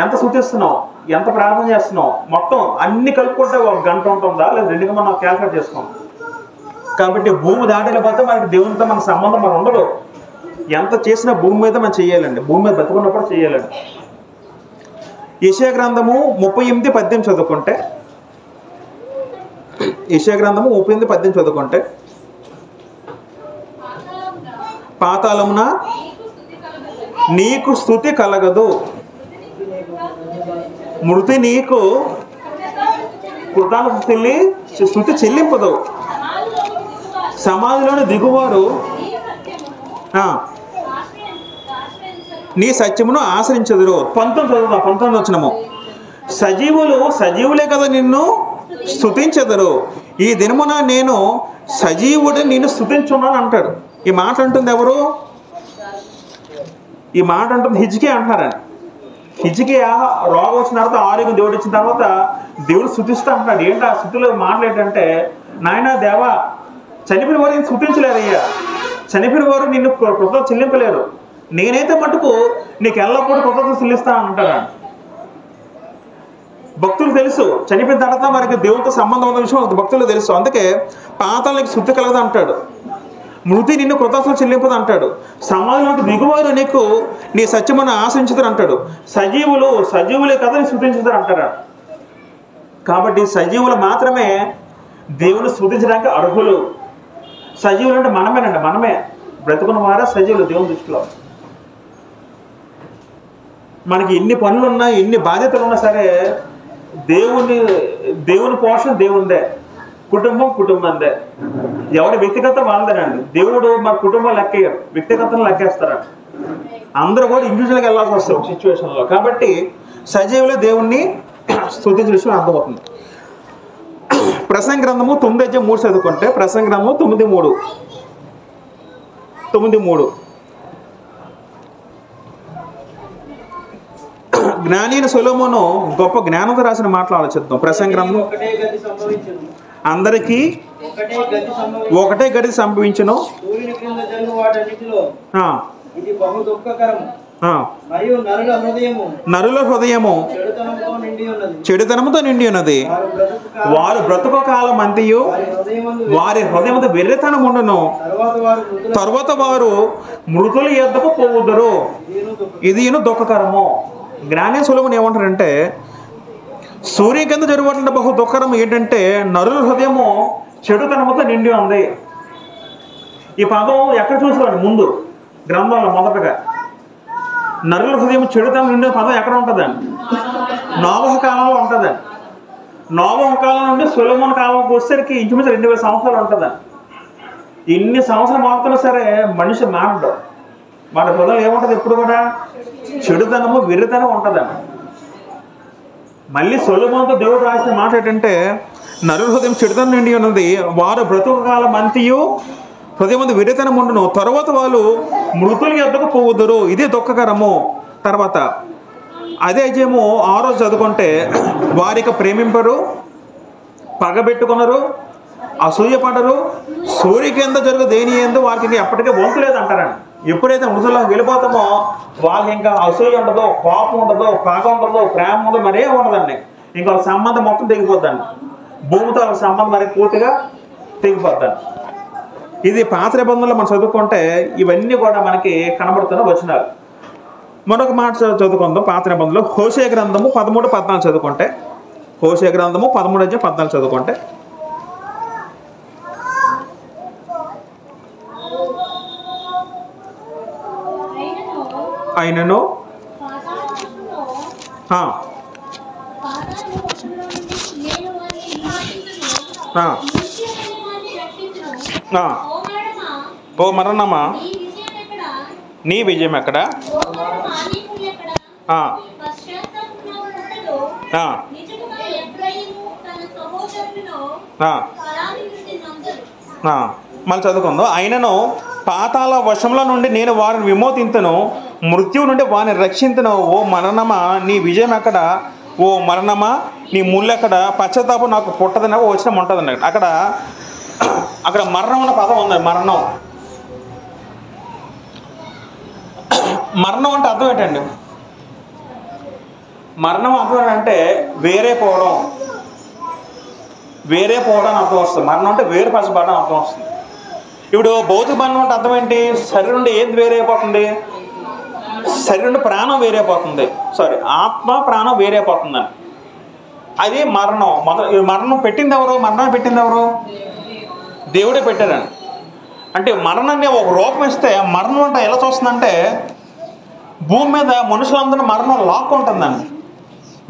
ఎంత స్తుతిస్తున్నాం, ఎంత ప్రార్థన చేస్తున్నాం, మొత్తం అన్ని కలుపుకుంటే 1 గంట ఉంటుందా లేదా 2 మనం క్యాల్కులేట్ చేసుకోం. కాబట్టి భూమి దాటలేకపోతే మనకి దేవునితో మన సంబంధం మనం ఉండదు. ఎంత చేసినా భూమి మీద మనం చేయాలండి, భూమి మీద బతుకున్నప్పుడు చేయాలండి. యెషయా గ్రంథము 38:18 చదువుకుంటే, యెషయా గ్రంథము 38:18 చదువుకుంటే, పాతాళమున నీకు స్తుతి కలగదు, మృతి నీకు స్తుతి చెల్లింపదు, సమాధిలోని దిగువారు నీ సత్యమును ఆశ్రయించదురు. 19 వచనము, సజీవులే కదా నిన్ను స్తుతించెదరు, ఈ దినమున నేను సజీవుడు నిన్ను స్తుతించున్నాను అంటాడు. ఈ మాట అంటుంది ఎవరు? ఈ మాట అంటుంది హిజ్కియా అంటున్నారండి. హిజ్కియా రోగం వచ్చిన తర్వాత, ఆరోగ్యం దేవుడు ఇచ్చిన తర్వాత దేవుడు స్తుతిస్తూ అంటున్నాడు. ఏంటి ఆ స్థితిలో మాటలు ఏంటంటే, నాయనా దేవా, చనిపోయిన వారు నేను స్తుతించలేరయ్యా, చనిపోయిన వారు నిన్ను కృతజ్ఞత చెల్లింపలేరు, నేనైతే మటుకు నీకు ఎల్లప్పుడూ కృతజ్ఞత చెల్లిస్తాను అంటాడు. భక్తులు తెలుసు చనిపోయిన తర్వాత వారికి దేవునితో సంబంధం ఉన్న విషయం భక్తులు తెలుసు. అందుకే పాతాళానికి స్తుతి కలగదు అంటాడు, మృతి నిన్ను కృతజ్ఞత చెల్లింపదు అంటాడు, సమాజంలోకి దిగువారు నీకు నీ సత్యమును ఆశించుతారు అంటాడు, సజీవులే కదా నీ స్తుతించుతారు అంటారు. కాబట్టి సజీవులు మాత్రమే దేవుని స్తుతించడానికి అర్హులు. సజీవులు అంటే మనమేనండి, మనమే బ్రతుకున్న వారే సజీవులు దేవుని దృష్టిలో. మనకి ఎన్ని పనులున్నా ఎన్ని బాధ్యతలు ఉన్నా సరే దేవుని పోషణ దేవుందే, కుటుంబందే. ఎవరి వ్యక్తిగతం వాళ్ళదేనండి. దేవుడు మా కుటుంబం లెక్కయ్యారు, వ్యక్తిగతం లెక్కేస్తారండి. అందరూ కూడా ఇండివిజువల్గా వెళ్ళాల్సి వస్తారు సిచ్యువేషన్లో. కాబట్టి సజీవులే దేవుణ్ణి స్తుతించిన విషయం అర్థమవుతుంది. ప్రసంగి గ్రంథము 9:3 చదువుకుంటే, ప్రసంగి గ్రంథము 9:3 జ్ఞాని అయిన సొలొమోను గొప్ప జ్ఞానంతో రాసిన మాటలు ఆలోచిద్దాం. ప్రసంగి గ్రంథం, అందరికీ ఒకటే గది సంభవించును, నరుల హృదయము చెడుతనముతో నిండి ఉన్నది, వారు బ్రతుకు కాలం అంతయు వారి హృదయముతో వెర్రితనం ఉండును, తరువాత వారు మృతుల యొద్దకు పోవుదురు, ఇది దుఃఖకరము. జ్ఞాని సొలొమోను ఏమంటారంటే, సూర్య కింద జరుగుతుంటే బహు దుఃఖరం ఏంటంటే నరుల హృదయము చెడుతనముతో నిండి ఉంది. ఈ పదం ఎక్కడ చూసుకోండి, ముందు గ్రంథంలో మొదటగా నరుల హృదయం చెడుతనం నిండిన పదం ఎక్కడ ఉంటుందండి? నోవహు కాలంలో ఉంటుందండి. నోవహు కాలం నుండి సొలొమోను కాలంకి వచ్చేసరికి ఇంచుమించు 2000 సంవత్సరాలు ఉంటుందండి. ఇన్ని సంవత్సరాలు మారుతున్నా సరే మనిషి మారడు. వాడి హృదయం ఏముంటుంది? ఎప్పుడు కూడా చెడుతనము వెర్రితనం ఉంటుందండి. మళ్ళీ సొలొమోనుతో దేవుడు రాసిన మాట ఏంటంటే, నరుల హృదయం చెడుతనం నిండి ఉన్నది, వారు బ్రతుకు కాలం అంతయు హృదయం వెర్రితనం ఉండును, తరువాత వాళ్ళు మృతుల యొద్దకు పోవుదురు, ఇది దుఃఖకరము. తర్వాత అదే అధ్యాయము 6 చదువుకుంటే, వారికి ప్రేమింపరు, పగబెట్టుకున్నారు, అసూయపడరు, సూర్య కింద జరుగు దేని ఏందో వారికి ఎప్పటికీ వంతు లేదు అంటారండి. ఎప్పుడైతే మృతుల్లోకి వెళ్ళిపోతామో వాళ్ళకి ఇంకా అసూయ ఉండదు, కోపం ఉండదు, పగ ఉండదు, ప్రేమ ఉండదు, మరేం ఉండదండి. ఇంకా వాళ్ళ సంబంధం మొత్తం తెగిపోద్దండి. భూమితో వాళ్ళ సంబంధం మరి పూర్తిగా తెగిపోద్దండి. ఇది పాత నిబంధనలో మనం చదువుకుంటే ఇవన్నీ కూడా మనకి కనబడుతున్న వచనాలు. మరొక మాట చదువుకుందాం పాత నిబంధనలో హోషేయ గ్రంథము 13-14 చదువుకుంటే, హోషేయ గ్రంథము 13-14 చదువుకుంటే, అయినను ఓ మరణమా నీ విజయం ఎక్కడ? మళ్ళీ చదువుకుందాం. అయినను పాతాళ వశంలో నుండి నేను వారిని విమోచింతును, మృత్యువు నుండి వారిని రక్షింతును. ఓ మరణమా నీ విజయం ఎక్కడ? ఓ మరణమా నీ ముళ్ళు ఎక్కడ? పశ్చాత్తాపం నాకు పుట్టదని వచ్చిన ఉంటుంది. అక్కడ మరణం అన్న పదం ఉంది. మరణం అంటే అర్థం ఏంటండి? మరణం అర్థం ఏంటంటే వేరే పోవడం అని అర్థం వస్తుంది. మరణం అంటే వేరుపరచబడడం అర్థం వస్తుంది. ఇప్పుడు భౌతిక మరణం అంటే అర్థం ఏంటి? శరీరం నుండి ఏది వేరైపోతుంది? శరీరం నుండి ప్రాణం వేరైపోతుంది. ఆత్మ ప్రాణం వేరైపోతుందని అది మరణం. మరణం పెట్టింది ఎవరు? మరణం పెట్టింది ఎవరు? దేవుడే పెట్టారని. అంటే మరణాన్ని ఒక రూపం ఇస్తే మరణం అంటే ఎలా చూస్తుందంటే భూమి మీద మనుషులందరూ మరణం లాక్కుంటుందండి.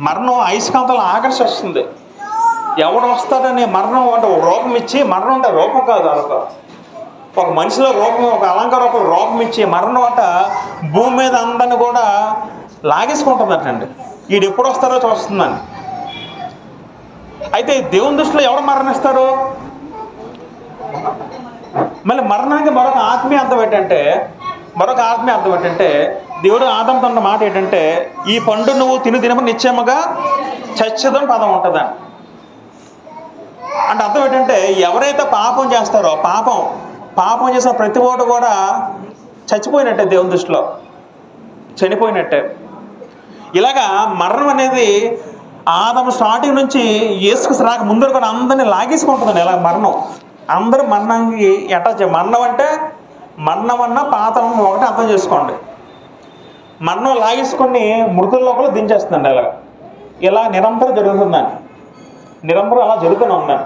మరణం అయస్కాంతాలను ఆకర్షిస్తుంది. ఎవడు వస్తాడని మరణం అంటే ఒక రూపం ఇచ్చి, మరణం అంటే రూపం కాదు, అదొక ఒక మనిషిలో రూపం, ఒక అలంకార రూపం ఇచ్చి మరణం అంట భూమి మీద అందరిని కూడా లాగేసుకుంటుందటండి. వీడు ఎప్పుడు వస్తారో చూస్తుందని. అయితే దేవుని దృష్టిలో ఎవరు మరణిస్తారు? మళ్ళీ మరణానికి మరొక ఆత్మీయ అర్థం ఏంటంటే దేవుడు ఆదాముతో అన్న మాట ఏంటంటే ఈ పండు నువ్వు తినము నిశ్చయముగా చచ్చదని పదం ఉంటుందని. అంటే అర్థం ఏంటంటే ఎవరైతే పాపం చేస్తారో పాపం చేసిన ప్రతి ఓటు కూడా చచ్చిపోయినట్టే, దేవుని దృష్టిలో చనిపోయినట్టే. ఇలాగా మరణం అనేది ఆదాము స్టార్టింగ్ నుంచి యేసుకు రాక ముందర కూడా అందరినీ లాగేసుకుంటుందండి. ఇలా మరణం అందరూ మరణానికి మరణం అంటే మరణం అన్న పాతాళం ఒకటి అర్థం చేసుకోండి. మరణం లాగేసుకొని మృతుల లోపల దించేస్తుందండి. ఇలా నిరంతరం జరుగుతుందని, నిరంతరం అలా జరుగుతూనే ఉందని.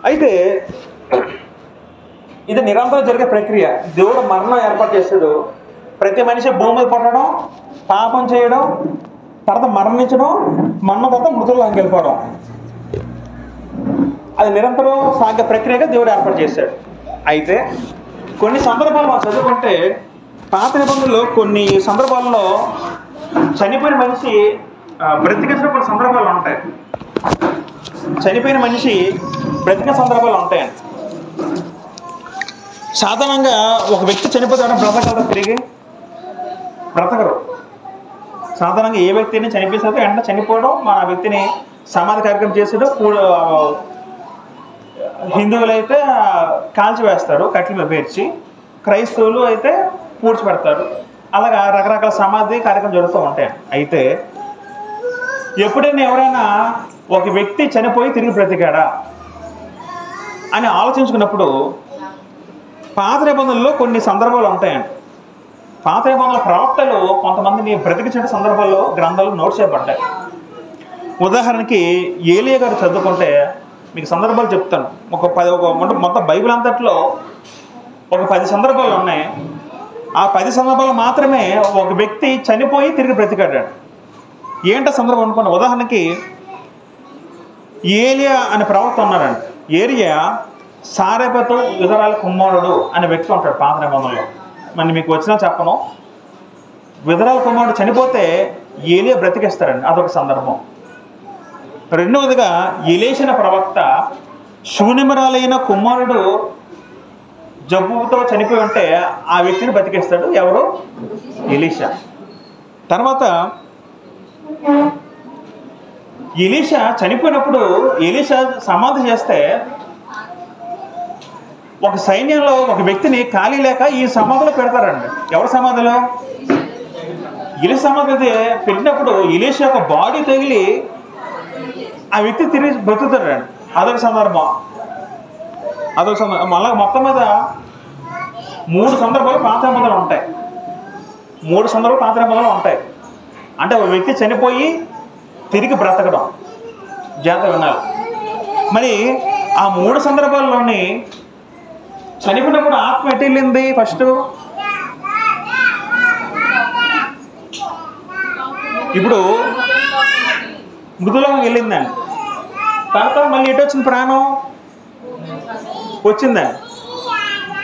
అయితే ఇది నిరంతరం జరిగే ప్రక్రియ. దేవుడు మరణం ఏర్పాటు చేస్తాడు. ప్రతి మనిషి భూమి మీద పుట్టడం, పాపం చేయడం, తర్వాత మరణించడం, మరణం తర్వాత మృతుల్లోకి వెళ్ళిపోవడం, అది నిరంతరం సాగే ప్రక్రియగా దేవుడు ఏర్పాటు చేశాడు. అయితే కొన్ని సందర్భాలు మనం చదువుకుంటే పాత నిబంధనలో కొన్ని సందర్భాల్లో చనిపోయిన మనిషి బ్రతికించిన కొన్ని సందర్భాలు ఉంటాయి. చనిపోయిన మనిషి బ్రతికిన సందర్భాలు ఉంటాయండి. సాధారణంగా ఒక వ్యక్తి చనిపోతే బ్రతకగలరు, తిరిగి బ్రతకరు. సాధారణంగా ఏ వ్యక్తిని చనిపోతే వెంటనే చనిపోవడం, ఆ వ్యక్తిని సమాధి కార్యక్రమం చేసేయడం. హిందువులు అయితే కాల్చివేస్తారు కట్టెలు పేర్చి, క్రైస్తవులు అయితే పూడ్చిపెడతారు. అలాగా రకరకాల సమాధి కార్యక్రమం జరుగుతూ ఉంటాయి. అయితే ఎప్పుడైనా ఎవరైనా ఒక వ్యక్తి చనిపోయి తిరిగి బ్రతికాడా అని ఆలోచించుకున్నప్పుడు పాత నిబంధనలో కొన్ని సందర్భాలు ఉంటాయండి. పాత నిబంధనల ప్రవక్తలు కొంతమందిని బ్రతికించిన సందర్భాల్లో గ్రంథాలు నోట్ చేయబడ్డాయి. ఉదాహరణకి ఏలియా గారు చదువుకుంటే మీకు సందర్భాలు చెప్తాను. మొత్తం బైబిల్ అంతట్లో ఒక 10 సందర్భాలు ఉన్నాయి. ఆ 10 సందర్భాలు మాత్రమే ఒక వ్యక్తి చనిపోయి తిరిగి బ్రతికాడు. ఏంటో సందర్భం అనుకున్న ఉదాహరణకి ఏలియా అనే ప్రవక్త ఉన్నాడండి. ఏలియా సారెపతు విధరాల కుమారుడు అనే వ్యక్తి ఉంటాడు పాత నిబంధనలో. మరి మీకు వచ్చినా చెప్పను. విధరాల కుమారుడు చనిపోతే ఏలియా బ్రతికిస్తాడండి, అదొక సందర్భం. రెండవదిగా ఎలీషా ప్రవక్త శూన్యమరాలైన కుమారుడు జబ్బుతో చనిపోయి ఉంటే ఆ వ్యక్తిని బతికిస్తాడు. ఎవరు? ఎలీషా. తర్వాత ఎలీషా చనిపోయినప్పుడు ఎలీషా సమాధి చేస్తే ఒక సైన్యంలో ఒక వ్యక్తిని ఖాళీ లేక ఈ సమాధిలో పెడతారండి. ఎవరి సమాధిలో? ఎలీషా సమాధి పెట్టినప్పుడు ఎలీషా యొక్క బాడీ తగిలి ఆ వ్యక్తి తిరిగి బ్రతుకుతాడండి. అదొక సందర్భం. మళ్ళీ మొత్తం మీద 3 సందర్భాలు పాత నిబంధనలు ఉంటాయి. 3 సందర్భాలు పాత నిబంధనలు ఉంటాయి. అంటే ఒక వ్యక్తి చనిపోయి తిరిగి బ్రతకడం, జాగ్రత్త వినాలి. మరి ఆ 3 సందర్భాల్లోని చనిపోయినప్పుడు ఆత్మ ఎటు వెళ్ళింది? ఫస్ట్ ఇప్పుడు మృదులోకి వెళ్ళిందండి. తర్వాత మళ్ళీ ఎటు వచ్చింది? ప్రాణం వచ్చిందండి.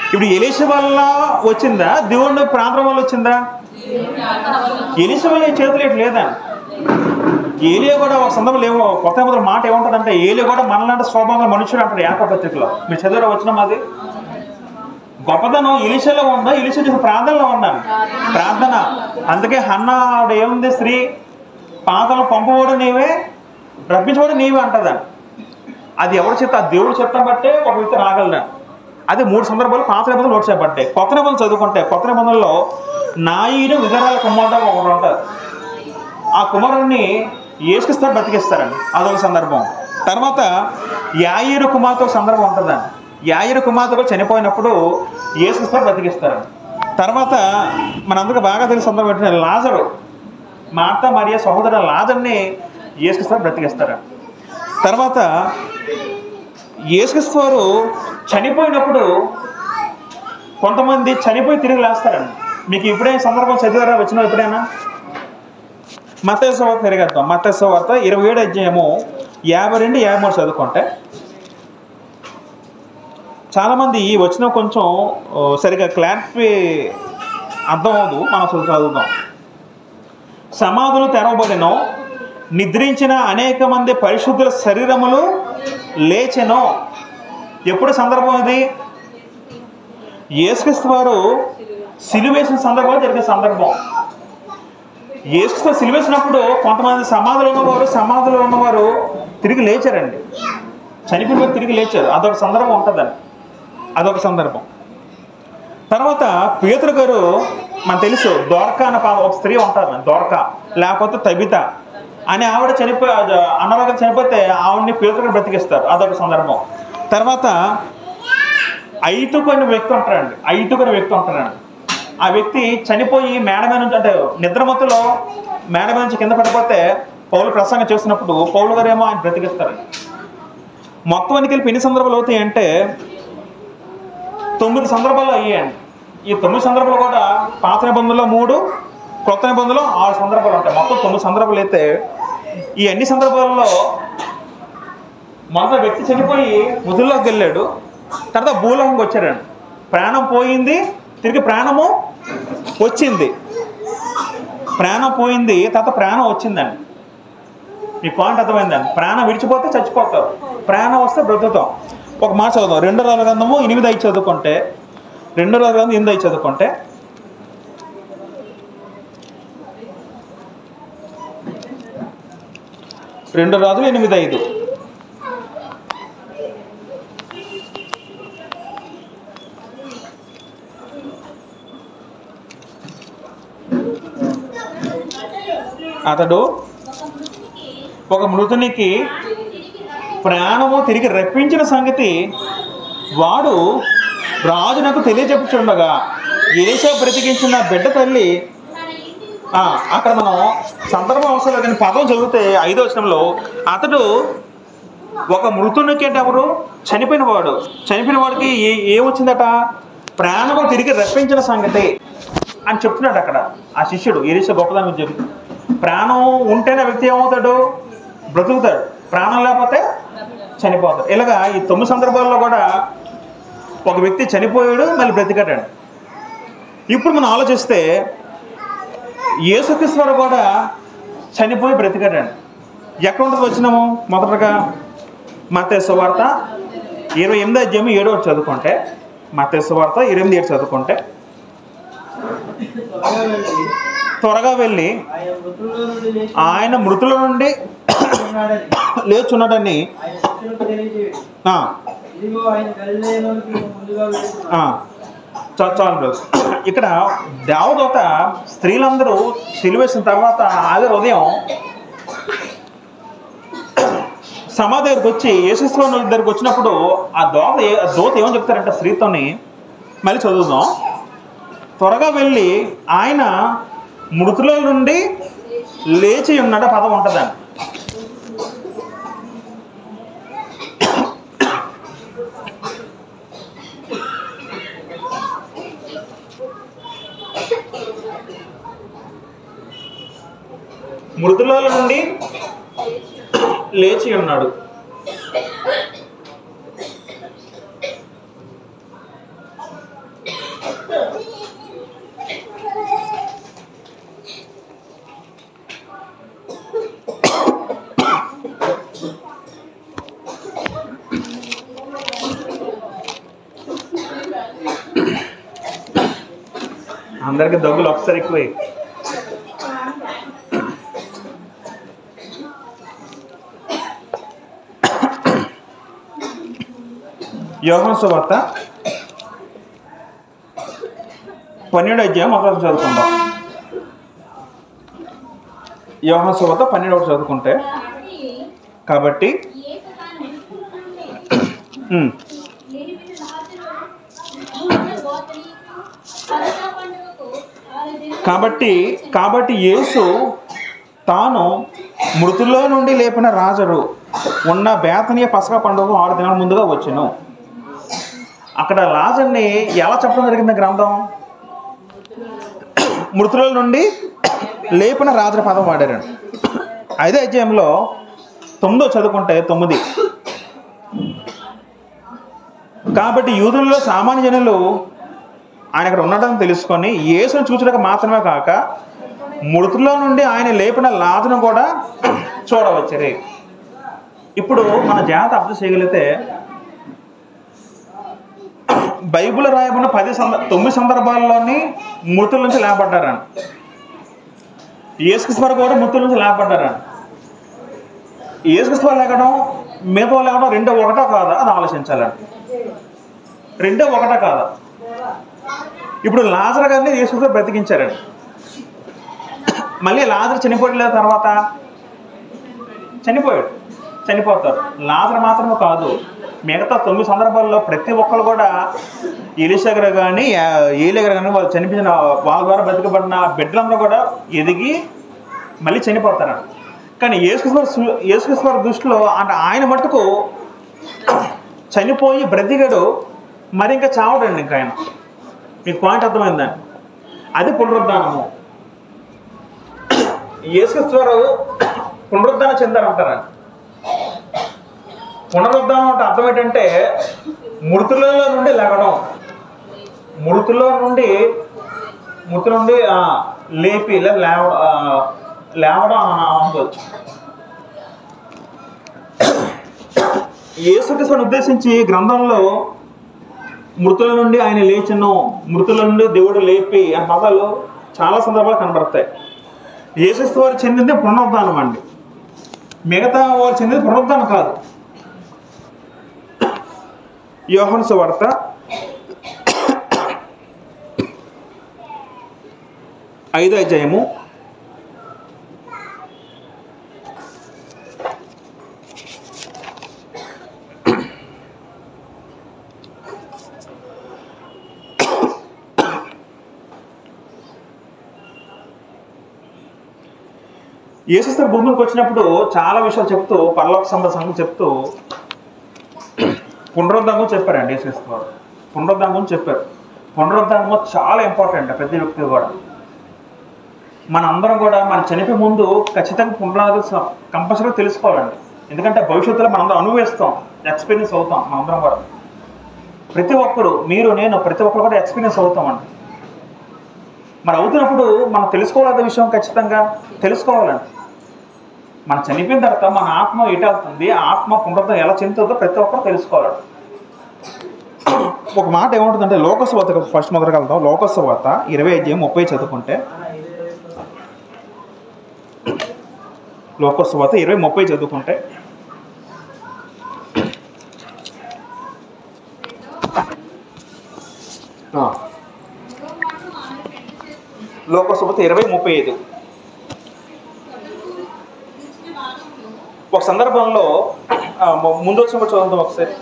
ఇప్పుడు ఎలీషా వల్ల వచ్చిందా, దేవుడి ప్రాంతం వల్ల వచ్చిందా? ఎలీషా వల్ల చేతులు ఎటు లేదండి. ఏలియా కూడా ఒక సందర్భంలో ఏమో కొత్త నిబంధనల మాట ఏముంటుందంటే, ఏలియా కూడా మనలాంటి స్వభావంగా మనుషుడు అంటాడు యాకోబు పత్రికలో. మీరు చదివారా వచ్చిన అది? గొప్పదనం ఎలీషాలో ఉందా, ఎలీషా చేసిన ప్రార్థనలో ఉందా? ప్రార్థన. అందుకే హన్నా ఆవిడ ఏముంది? స్త్రీ పాతలను పంపబోడు నీవే, రప్పించబోడు నీవే అంటదండి. అది ఎవరు చెప్తే? ఆ దేవుడు చెప్తాం బట్టే ఒక వ్యక్తి రాగలడు. అది 3 సందర్భాలు పాత నిబంధనలు నోట్ చేయబడ్డాయి. కొత్త నిబంధనలు చదువుకుంటే కొత్త నిబంధనలో నాయీను విగ్రహాల కుమారుడు ఒకడు ఉంటారు. ఆ కుమారుడిని యేసుక్రీస్తు బ్రతికిస్తారండి, అదొక సందర్భం. తర్వాత యాయీరు కుమార్తె సందర్భం ఉంటుందండి. యాయీరు కుమార్తె కూడా చనిపోయినప్పుడు యేసుక్రీస్తు బ్రతికిస్తారండి. తర్వాత మనందరికీ బాగా తెలిసిన సందర్భం ఏంటంటే, లాజరు, మార్తా మరియా సహోదరు లాజర్ని యేసుక్రీస్తు బ్రతికిస్తారు. తర్వాత యేసుక్రీస్తు వారు చనిపోయినప్పుడు కొంతమంది చనిపోయి తిరిగి లేస్తారండి. మీకు ఇప్పుడే సందర్భం చదివారా? వచ్చిన ఎప్పుడైనా? మత్తయి సువార్త తిరిగేద్దాం. మత్తయి సువార్త 27 అధ్యాయము 52-53 చదువుకుంటే చాలామంది ఈ వచ్చిన కొంచెం సరిగా క్లారిఫై అర్థం అవ్వదు. మనం చదువుదాం. సమాధులు తెరవబడినో, నిద్రించిన అనేక మంది పరిశుద్ధుల శరీరములు లేచెనో. ఎప్పుడు సందర్భం ఇది? యేసుక్రీస్తు వారు సిలువేసిన సందర్భంలో జరిగే సందర్భం. యేసుక్రీస్తు సిలువేసినప్పుడు కొంతమంది సమాధులు ఉన్నవారు తిరిగి లేచారండి. చనిపోయిన తిరిగి లేచారు. అదొక సందర్భం ఉంటుందండి, అదొక సందర్భం. తర్వాత పేతురు గారు, మనకు తెలుసు, దోర్కా అనే ఒక స్త్రీ ఉంటారు, దోర్కా లేకపోతే తబిత అని ఆవిడ అనారోగ్యం చనిపోతే ఆవిడని పేతురు గారు బ్రతికిస్తారు, అదొక సందర్భం. తర్వాత ఐతుకు అనే వ్యక్తి ఉంటారండి. ఆ వ్యక్తి చనిపోయి మేడ మీద నుంచి, అంటే నిద్రమత్తులో మేడ మీద నుంచి కింద పడిపోతే పౌలు ప్రసంగం చేస్తున్నప్పుడు పౌలు గారు ఏమో ఆయన బ్రతికిస్తారు. మొత్తం అన్ని కలిపి ఎన్ని సందర్భాలు అవుతాయి అంటే 9 సందర్భాలు అయ్యాయండి. ఈ 9 సందర్భాలు కూడా పాత నిబంధనలో 3, కొత్త నిబంధనలో 6 సందర్భాలు ఉంటాయి. మొత్తం 9 సందర్భాలు అయితే ఈ అన్ని సందర్భాలలో మొదట వ్యక్తి చనిపోయి ముదుల్లోకి వెళ్ళాడు, తర్వాత భూలోకంకి వచ్చాడండి. ప్రాణం పోయింది, తిరిగి ప్రాణము వచ్చింది. ప్రాణం పోయింది, తర్వాత ప్రాణం వచ్చిందండి. మీ పాయింట్ అర్థమైందండి. ప్రాణం విడిచిపోతే చచ్చిపోతారు, ప్రాణం వస్తే బ్రతుకుతాం. ఒక మాట చదువుదాం. 2 రాజుల గ్రంథము 8:5 చదువుకుంటే, 2 రాజుల గ్రంథం 8:5 చదువుకుంటే, రెండు రాజులు 8:5. అతడు ఒక మృతునికి ప్రాణము తిరిగి రప్పించిన సంగతి వాడు రాజునకు తెలియచెప్పుచుండగా ఎలీషా బ్రతికించిన బిడ్డ తల్లి. అక్కడ మనం సందర్భం అవసరం లేదని పదం చదివితే 5వ వచనంలో అతడు ఒక మృతునికి అంటే ఎవరు? చనిపోయిన వాడికి ఏమొచ్చిందట? ప్రాణము తిరిగి రప్పించిన సంగతి అని చెప్తున్నాడు అక్కడ ఆ శిష్యుడు. ఎలీషా గొప్పదాని గురించి చెప్తుంది. ప్రాణం ఉంటేనే వ్యక్తి ఏమవుతాడు? బ్రతుకుతాడు. ప్రాణం లేకపోతే చనిపోతాడు. ఇలాగా ఈ 9 సందర్భాల్లో కూడా ఒక వ్యక్తి చనిపోయాడు, మళ్ళీ బ్రతికాడు. ఇప్పుడు మనం ఆలోచిస్తే యేసుక్రీస్తు వారు కూడా చనిపోయి బ్రతికాడండి. ఎక్కడ ఉంటుంది వచ్చినాము? మొదటగా మత్తయి సువార్త 28 అధ్యాయం 7 చదువుకుంటే, మత్తయి సువార్త 28:7 చదువుకుంటే, త్వరగా వెళ్ళి ఆయన మృతుల నుండి లేచున్నాడని చాలు. ఇక్కడ దేవదూత స్త్రీలందరూ సిలువేసిన తర్వాత ఆది ఉదయం సమాధి దగ్గరికి వచ్చి యేసుక్రీస్తు దగ్గరికి వచ్చినప్పుడు ఆ దూత ఏమని చెప్తారంటే స్త్రీతోని, మళ్ళీ చదువుదాం. త్వరగా వెళ్ళి ఆయన మృతుల నుండి లేచి ఉన్నాడు పదం ఉంటుందండి. మృతుల నుండి లేచి ఉన్నాడు. అందరికి దగ్గులు ఒకసారి ఎక్కువే. యోహాను సువార్త 12వ అధ్యాయం మొదటి చదువుకుందాం. యోహాను సువార్త 12వ చదువుకుంటే, కాబట్టి కాబట్టి యేసు తాను మృతుల్లో నుండి లేపిన రాజరు ఉన్న బేతనీయ పసకా పండుగ 6 దినాల ముందుగా వచ్చెను. అక్కడ లాజర్ని ఎలా చెప్పడం జరిగింది గ్రంథం? మృతుల నుండి లేపిన రాజుల పదం వాడారండి. 5వ అధ్యాయంలో 9 చదువుకుంటే 9, కాబట్టి యూదులలో సామాన్య జనులు ఆయన ఇక్కడ ఉండడం తెలుసుకొని యేసును చూచడానికి మాత్రమే కాక మృతుల్లో నుండి ఆయన లేపిన లాజరును కూడా చూడవచ్చరే. ఇప్పుడు మన జాగ్రత్త అర్థం చేయగలిగితే బైబిల్ రాయబడిన 9 సందర్భాల్లోని మృతుల నుంచి లేపడ్డారని, యేసుక్రీస్తు వారు కూడా మృతుల నుంచి లేపడ్డారని. యేసుక్రీస్తు వారు లేకడం మిగతా లేకడం రెండో ఒకటా కాదా అది ఆలోచించాలండి. రెండో ఒకటా కాదా? ఇప్పుడు లాజరు గారిని యేసుక్రీస్తు వారు బ్రతికించారండి. మళ్ళీ లాజరు చనిపోయిన తర్వాత చనిపోతారు. లాజరు మాత్రమే కాదు, మిగతా 9 సందర్భాల్లో ప్రతి ఒక్కరు కూడా ఎలీషా గారు కానీ ఏలియా గారు కానీ వాళ్ళు చనిపోయిన వాళ్ళ ద్వారా బ్రతికబడిన బిడ్డలందరూ కూడా ఎదిగి మళ్ళీ చనిపోతారు. కానీ యేసుక్రీస్తు వారి దృష్టిలో అంటే ఆయన మటుకు చనిపోయి బ్రతికాడు, మరి ఇంకా చావడండి. ఇంకా ఆయన, మీకు పాయింట్ అర్థమైందండి? అది పునరుద్ధానము. యేసుక్రీస్తు వారు పునరుద్ధానం చెందారంటారండి. పునరుద్ధానం అంటే అర్థం ఏంటంటే మృతులలో నుండి లేవడం, మృతుల నుండి లేపి లేవడం అనవచ్చు. యేసుక్రీస్తుని ఉద్దేశించి గ్రంథంలో మృతుల నుండి ఆయన లేచెను, మృతుల నుండి దేవుడు లేపి అనే పదాలు చాలా సందర్భాలు కనబడతాయి. యేసుక్రీస్తు వారు చెందింది పునరుద్ధానం అండి, మిగతా వారు చెందింది పునరుద్ధానం కాదు. యోహాను సువార్త 5వ అధ్యాయము 'యేసుక్రీస్తు భూమికి వచ్చినప్పుడు చాలా విషయాలు చెప్తూ పరలోక సంబంధం చెప్తూ పునరుద్ధానం చెప్పారండి. యేసుక్రీస్తు వారు పునరుద్ధానం చెప్పారు. పునరుద్ధానం చాలా ఇంపార్టెంట్ ప్రతి వ్యక్తి కూడా. మన అందరం కూడా మన చనిపోయే ముందు ఖచ్చితంగా పునరుద్ధానం కంపల్సరీగా తెలుసుకోవాలండి. ఎందుకంటే భవిష్యత్తులో మనందరం అనుభవిస్తాం, ఎక్స్పీరియన్స్ అవుతాం. మనందరం కూడా ప్రతి ఒక్కరు, మీరు నేను ప్రతి ఒక్కరు కూడా ఎక్స్పీరియన్స్ అవుతామండి. మరి అవుతున్నప్పుడు మనం తెలుసుకోవాల్సిన విషయం ఖచ్చితంగా తెలుసుకోవాలండి. మనం చనిపోయిన తర్వాత మన ఆత్మ ఎటు వెళ్తుంది, ఆత్మ పునరుద్ధరణ ఎలా చెందుతుందో ప్రతి ఒక్కరు తెలుసుకోవాలండి. ఒక మాట ఏముంటుందంటే లోకసు వార్త ఫస్ట్ మొదటికి వెళ్తాం. లోకసు వార్త 20వ అధ్యాయం 30 చదువుకుంటే, లోకసు వార్త 20:30 చదువుకుంటే, లోకసు వార్త 20:35 ఒక సందర్భంలో ముందు వచ్చిన చదువుతాం ఒకసారి.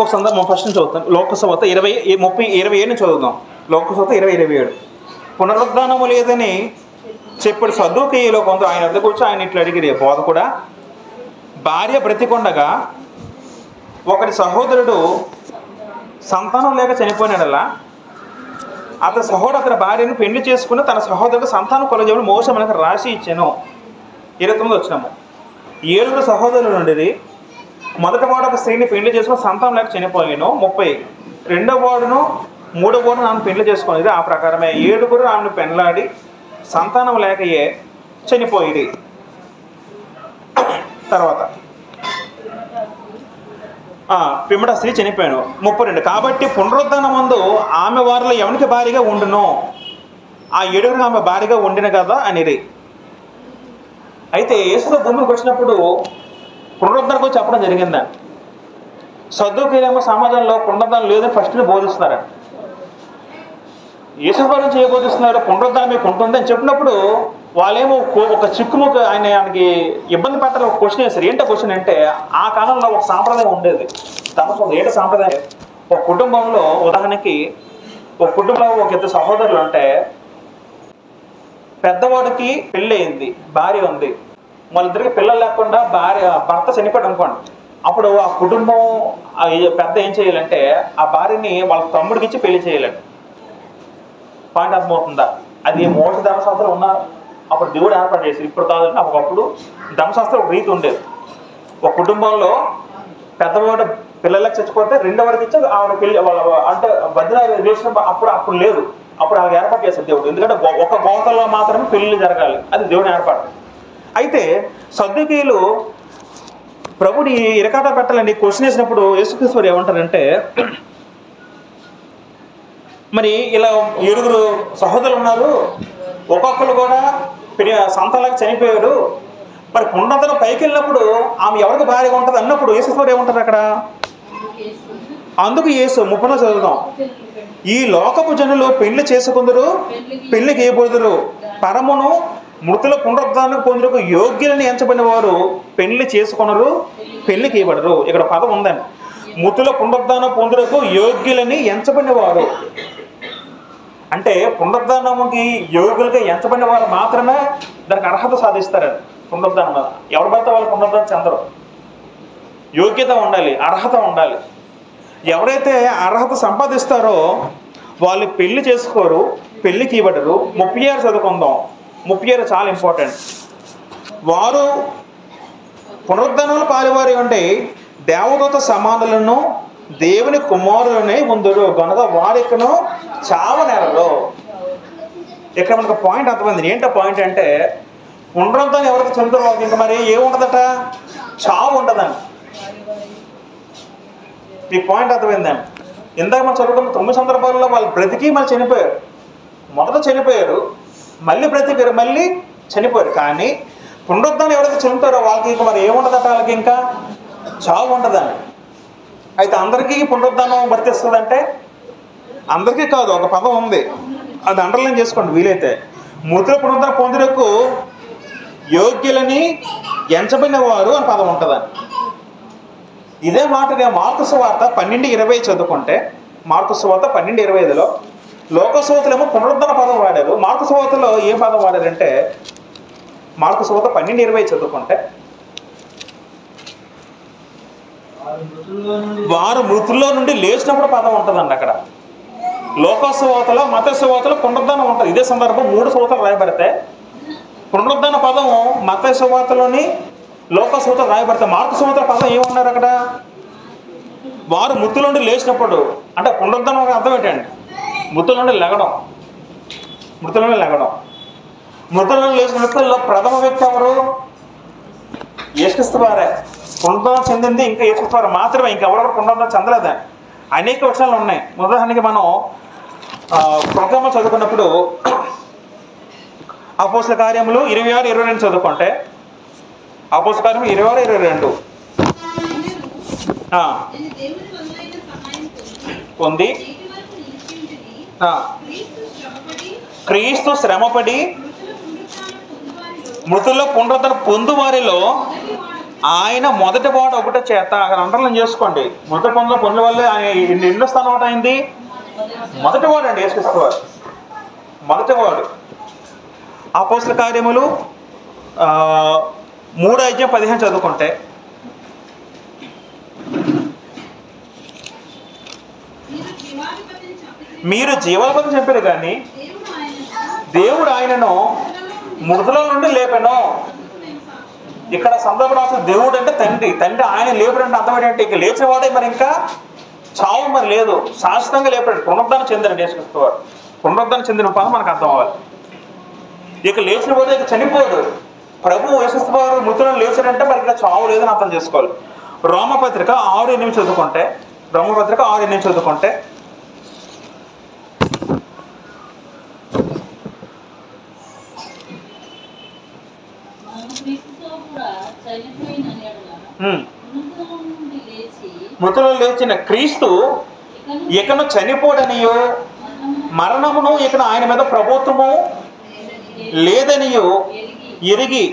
ఒక సందర్భం ఫస్ట్ నుంచి చదువుతాం. లోకసువార్త 27 నుంచి చదువుదాం. లోకసువార్త 20:27. పునరుద్ధానము లేదని చెప్పాడు సద్దూకయ్యలో కొంత ఆయన వద్దకు వచ్చి ఆయన ఇట్లా అడిగిరి, బోధకుడా, భార్య బ్రతికొండగా ఒకటి సహోదరుడు సంతానం లేక చనిపోయినాడలా అతని సహోదరుడు అతని భార్యను పెళ్లి చేసుకుని తన సహోదరుడు సంతానం కొలజేవుడు మోస మనకు రాసి ఇచ్చాను. 29 వచ్చినాము. 7 సహోదరులు ఉండేది. మొదటి వాడు ఒక స్త్రీని పెళ్లి చేసుకుని సంతానం లేక చనిపోయాను. 30 రెండో వాడును మూడో వాడును ఆమెను పెళ్లి చేసుకునేది. ఆ ప్రకారమే 7 ఆమెను పెళ్లాడి సంతానం లేకయే చనిపోయేది. తర్వాత పిమ్మట స్త్రీ చనిపోయాను. 32 కాబట్టి పునరుద్ధానమందు ఆమె వారిలో ఎవరికి భారీగా ఉండును, ఆ 7 ఆమె భారీగా ఉండిన కదా అనేది. అయితే యేసు భూమికి వచ్చినప్పుడు పునరుద్ధరణ గురించి చెప్పడం జరిగిందండి. సద్దూకయ్యులేమో సమాజంలో పునరుద్ధరణ లేదని ఫస్ట్ బోధిస్తున్నారండి. యేసు గురించి ఏ బోధిస్తున్నారు, పునరుద్ధరణ మీకు ఉంటుంది అని చెప్పినప్పుడు వాళ్ళేమో ఒక చిక్కుముకు ఆయనకి ఇబ్బంది పెట్టాలని ఒక క్వశ్చన్ వేస్తారు. ఏంటో క్వశ్చన్ అంటే, ఆ కాలంలో ఒక సాంప్రదాయం ఉండేది. ఏంటో సాంప్రదాయం, ఒక కుటుంబంలో ఉదాహరణకి ఒక కుటుంబంలో ఒక 2 సహోదరులు ఉంటే పెద్దవాడికి పెళ్ళి అయింది, భార్య ఉంది, వాళ్ళిద్దరికి పిల్లలు లేకుండా భర్త చనిపోయాడు అనుకోండి. అప్పుడు ఆ కుటుంబం పెద్ద ఏం చేయాలంటే ఆ భార్యని వాళ్ళ తమ్ముడికి ఇచ్చి పెళ్లి చేయాలండి. పాయింట్ అర్థమవుతుందా? అది మోస ధర్మశాస్త్రం ఉన్నారు. అప్పుడు దేవుడు ఏర్పాటు చేసి, ఇప్పుడు కాదంటే ఒకప్పుడు ధర్మశాస్త్రం ఒక రీతి ఉండేది. ఒక కుటుంబంలో పెద్దవాడు పిల్లలకు చచ్చిపోతే రెండో వాడికి ఇచ్చి ఆవిడ పెళ్లి అంటే వదిన వేసిన అప్పుడు లేదు. అప్పుడు ఆవిడ ఏర్పాటు చేశారు దేవుడు. ఎందుకంటే ఒక గోతలో మాత్రమే పెళ్లి జరగాలి, అది దేవుని ఏర్పాటు. అయితే సద్దూకయ్యులు ప్రభుని ఇరకాట పెట్టాలని క్వశ్చన్ వేసినప్పుడు యేసుక్రీస్తు ఏమంటారంటే, మరి ఇలా 7 సహోదరులు ఉన్నారు, ఒక్కొక్కరు కూడా సంతాలకు చనిపోయారు, మరి పునరుద్ధరణ పైకి వెళ్ళినప్పుడు ఆమె ఎవరికి భార్యగా ఉంటుంది అన్నప్పుడు యేసుక్రీస్తు ఏమంటారు అక్కడ? అందుకు యేసు 30 చదువుదాం, ఈ లోకపు జనులు పెళ్లి చేసుకుందరు, పెళ్లికి ఇవ్వబడుదురు, పరమును మృతుల పునరుద్ధానికి పొందుటకు యోగ్యులని ఎంచబడిన వారు పెళ్లి చేసుకొనరు, పెళ్లికి ఇవ్వబడరు. ఇక్కడ పదం ఉందండి, మృతుల పునరుద్ధానం పొందుటకు యోగ్యులని ఎంచబడిన వారు. అంటే పునరుద్ధానముకి యోగ్యులుగా ఎంచబడిన వారు మాత్రమే దానికి అర్హత సాధిస్తారండి. పునరుద్ధానం ఎవరు పడితే వాళ్ళు పునరుద్ధానం చెందరు. యోగ్యత ఉండాలి, అర్హత ఉండాలి. ఎవరైతే అర్హత సంపాదిస్తారో వాళ్ళు పెళ్లి చేసుకోరు, పెళ్లికి ఇవ్వడరు. 36 చదువుకుందాం. 36 చాలా ఇంపార్టెంట్. వారు పునరుద్ధానంలో పాలువారి ఉంటే దేవదూత సమానులను దేవుని కుమారులనే ముందురు గనుక వారికను చావనేరరు. ఇక్కడ మనకు పాయింట్ అర్థమైంది. ఏంటో పాయింట్ అంటే, పునరుద్ధానం ఎవరైతే చెందుతారో వాళ్ళకి ఇంకా మరి ఏముంటుందట, చావు ఉంటుందండి. ఈ పాయింట్ అర్థమైందండి. ఇందాక మనం చదువుకున్న 9 సందర్భాల్లో వాళ్ళు బ్రతికి మళ్ళీ చనిపోయారు. మొదట చనిపోయారు, మళ్ళీ బ్రతికారు, మళ్ళీ చనిపోయారు. కానీ పునరుద్ధానం ఎవరైతే చెందుతారో వాళ్ళకి ఇంకా మరి ఏముంటుందట, వాళ్ళకి ఇంకా చావు ఉంటుందండి. అయితే అందరికీ పునరుద్ధానం వర్తిస్తుందంటే అందరికీ కాదు, ఒక పదం ఉంది, అది అండర్లైన్ చేసుకోండి వీలైతే. మృతుల పునరుద్ధానం పొందుటకు యోగ్యులని ఎంచబడిన వారు అని పదం ఉంటుందండి. ఇదే మాట నేను మార్కు సువార్త 12:20 చదువుకుంటే, మార్కు సువార్త 12:25లో లోకసువార్తలేమో పునరుద్ధరణ పదం వాడారు. మార్కు సువార్తలో ఏ పదం వాడారంటే, మార్కు సువార్త 12:20 చదువుకుంటే, వారు మృతుల్లో నుండి లేచినప్పుడు పదం ఉంటుందండి అక్కడ. లోకసువార్తలో మత్తయి పునరుద్ధరణ ఉంటుంది. ఇదే సందర్భం 3 సువార్తలు రాయబడితే పునరుద్ధరణ పదం మత్తయి సువార్తలోని లోకసువార్తలు రాయబడితే మార్కు సువార్త పదం ఏమన్నారు అక్కడ? వారు మృతుల నుండి లేచినప్పుడు. అంటే పునరుద్ధరణ అర్థం ఏంటండి? మృతుల నుండి లెగడం. మృతుల నుండి లేచిన వ్యక్తుల్లో ప్రథమ వ్యక్తి ఎవరు? యేసుక్రీస్తు వారే. పునరుద్ధరణ చెందింది ఇంకా యేసుక్రీస్తు వారు మాత్రమే, ఇంకెవరు పునరుద్ధరణ చెందలేదని అనేక విషయాలు ఉన్నాయి. ఉదాహరణకి మనం ప్రోగ్రాంలో చదువుకున్నప్పుడు అపోస్తల కార్యములు 26-22 చదువుకుంటే, అపోస్తల కార్యములు 26-22 పొంది క్రీస్తు శ్రమపడి మృతుల్లో పునరుద్ధరణ పొందు వారిలో ఆయన మొదటి వాడు ఒకటే చేత అక్కడ అండర్లైన్ చేసుకోండి. మృత పొందిన పొందిన వల్లే ఆయన ఎన్నో స్థానం ఒకటి అయింది, మొదటి వాడు అండి యేసుక్రీస్తు వారు, మొదటి వాడు. అపోస్తల కార్యములు 3:15 చదువుకుంటే, మీరు జీవాధిపతిని చంపారు కానీ దేవుడు ఆయనను మృతుల నుండి లేపెను. ఇక్కడ సందర్భం రాసిన దేవుడు అంటే తండ్రి, తండ్రి ఆయన లేపుడు అంటే అర్థం ఏంటంటే ఇక లేచిన వాడే మరి ఇంకా చావు మరి లేదు, శాశ్వతంగా లేపాడు. పునరుద్ధానం చెందిన యేసుక్రీస్తు వారు, పునరుద్ధానం చెందిన పదం మనకు అర్థం అవ్వాలి. ఇక లేచిన వాడు ఇక చనిపోడు. ప్రభు యేసుక్రీస్తు వారు మృతులను లేచాడంటే మరి ఇంకా చావు లేదని అర్థం చేసుకోవాలి. రోమపత్రిక 6:8 చదువుకుంటే, రోమపత్రిక 6:8 చదువుకుంటే, మృతులను లేచిన క్రీస్తు ఇకను చనిపోడనియో మరణమును ఇకను ఆయన మీద ప్రభుత్వము లేదనియో ఎరిగి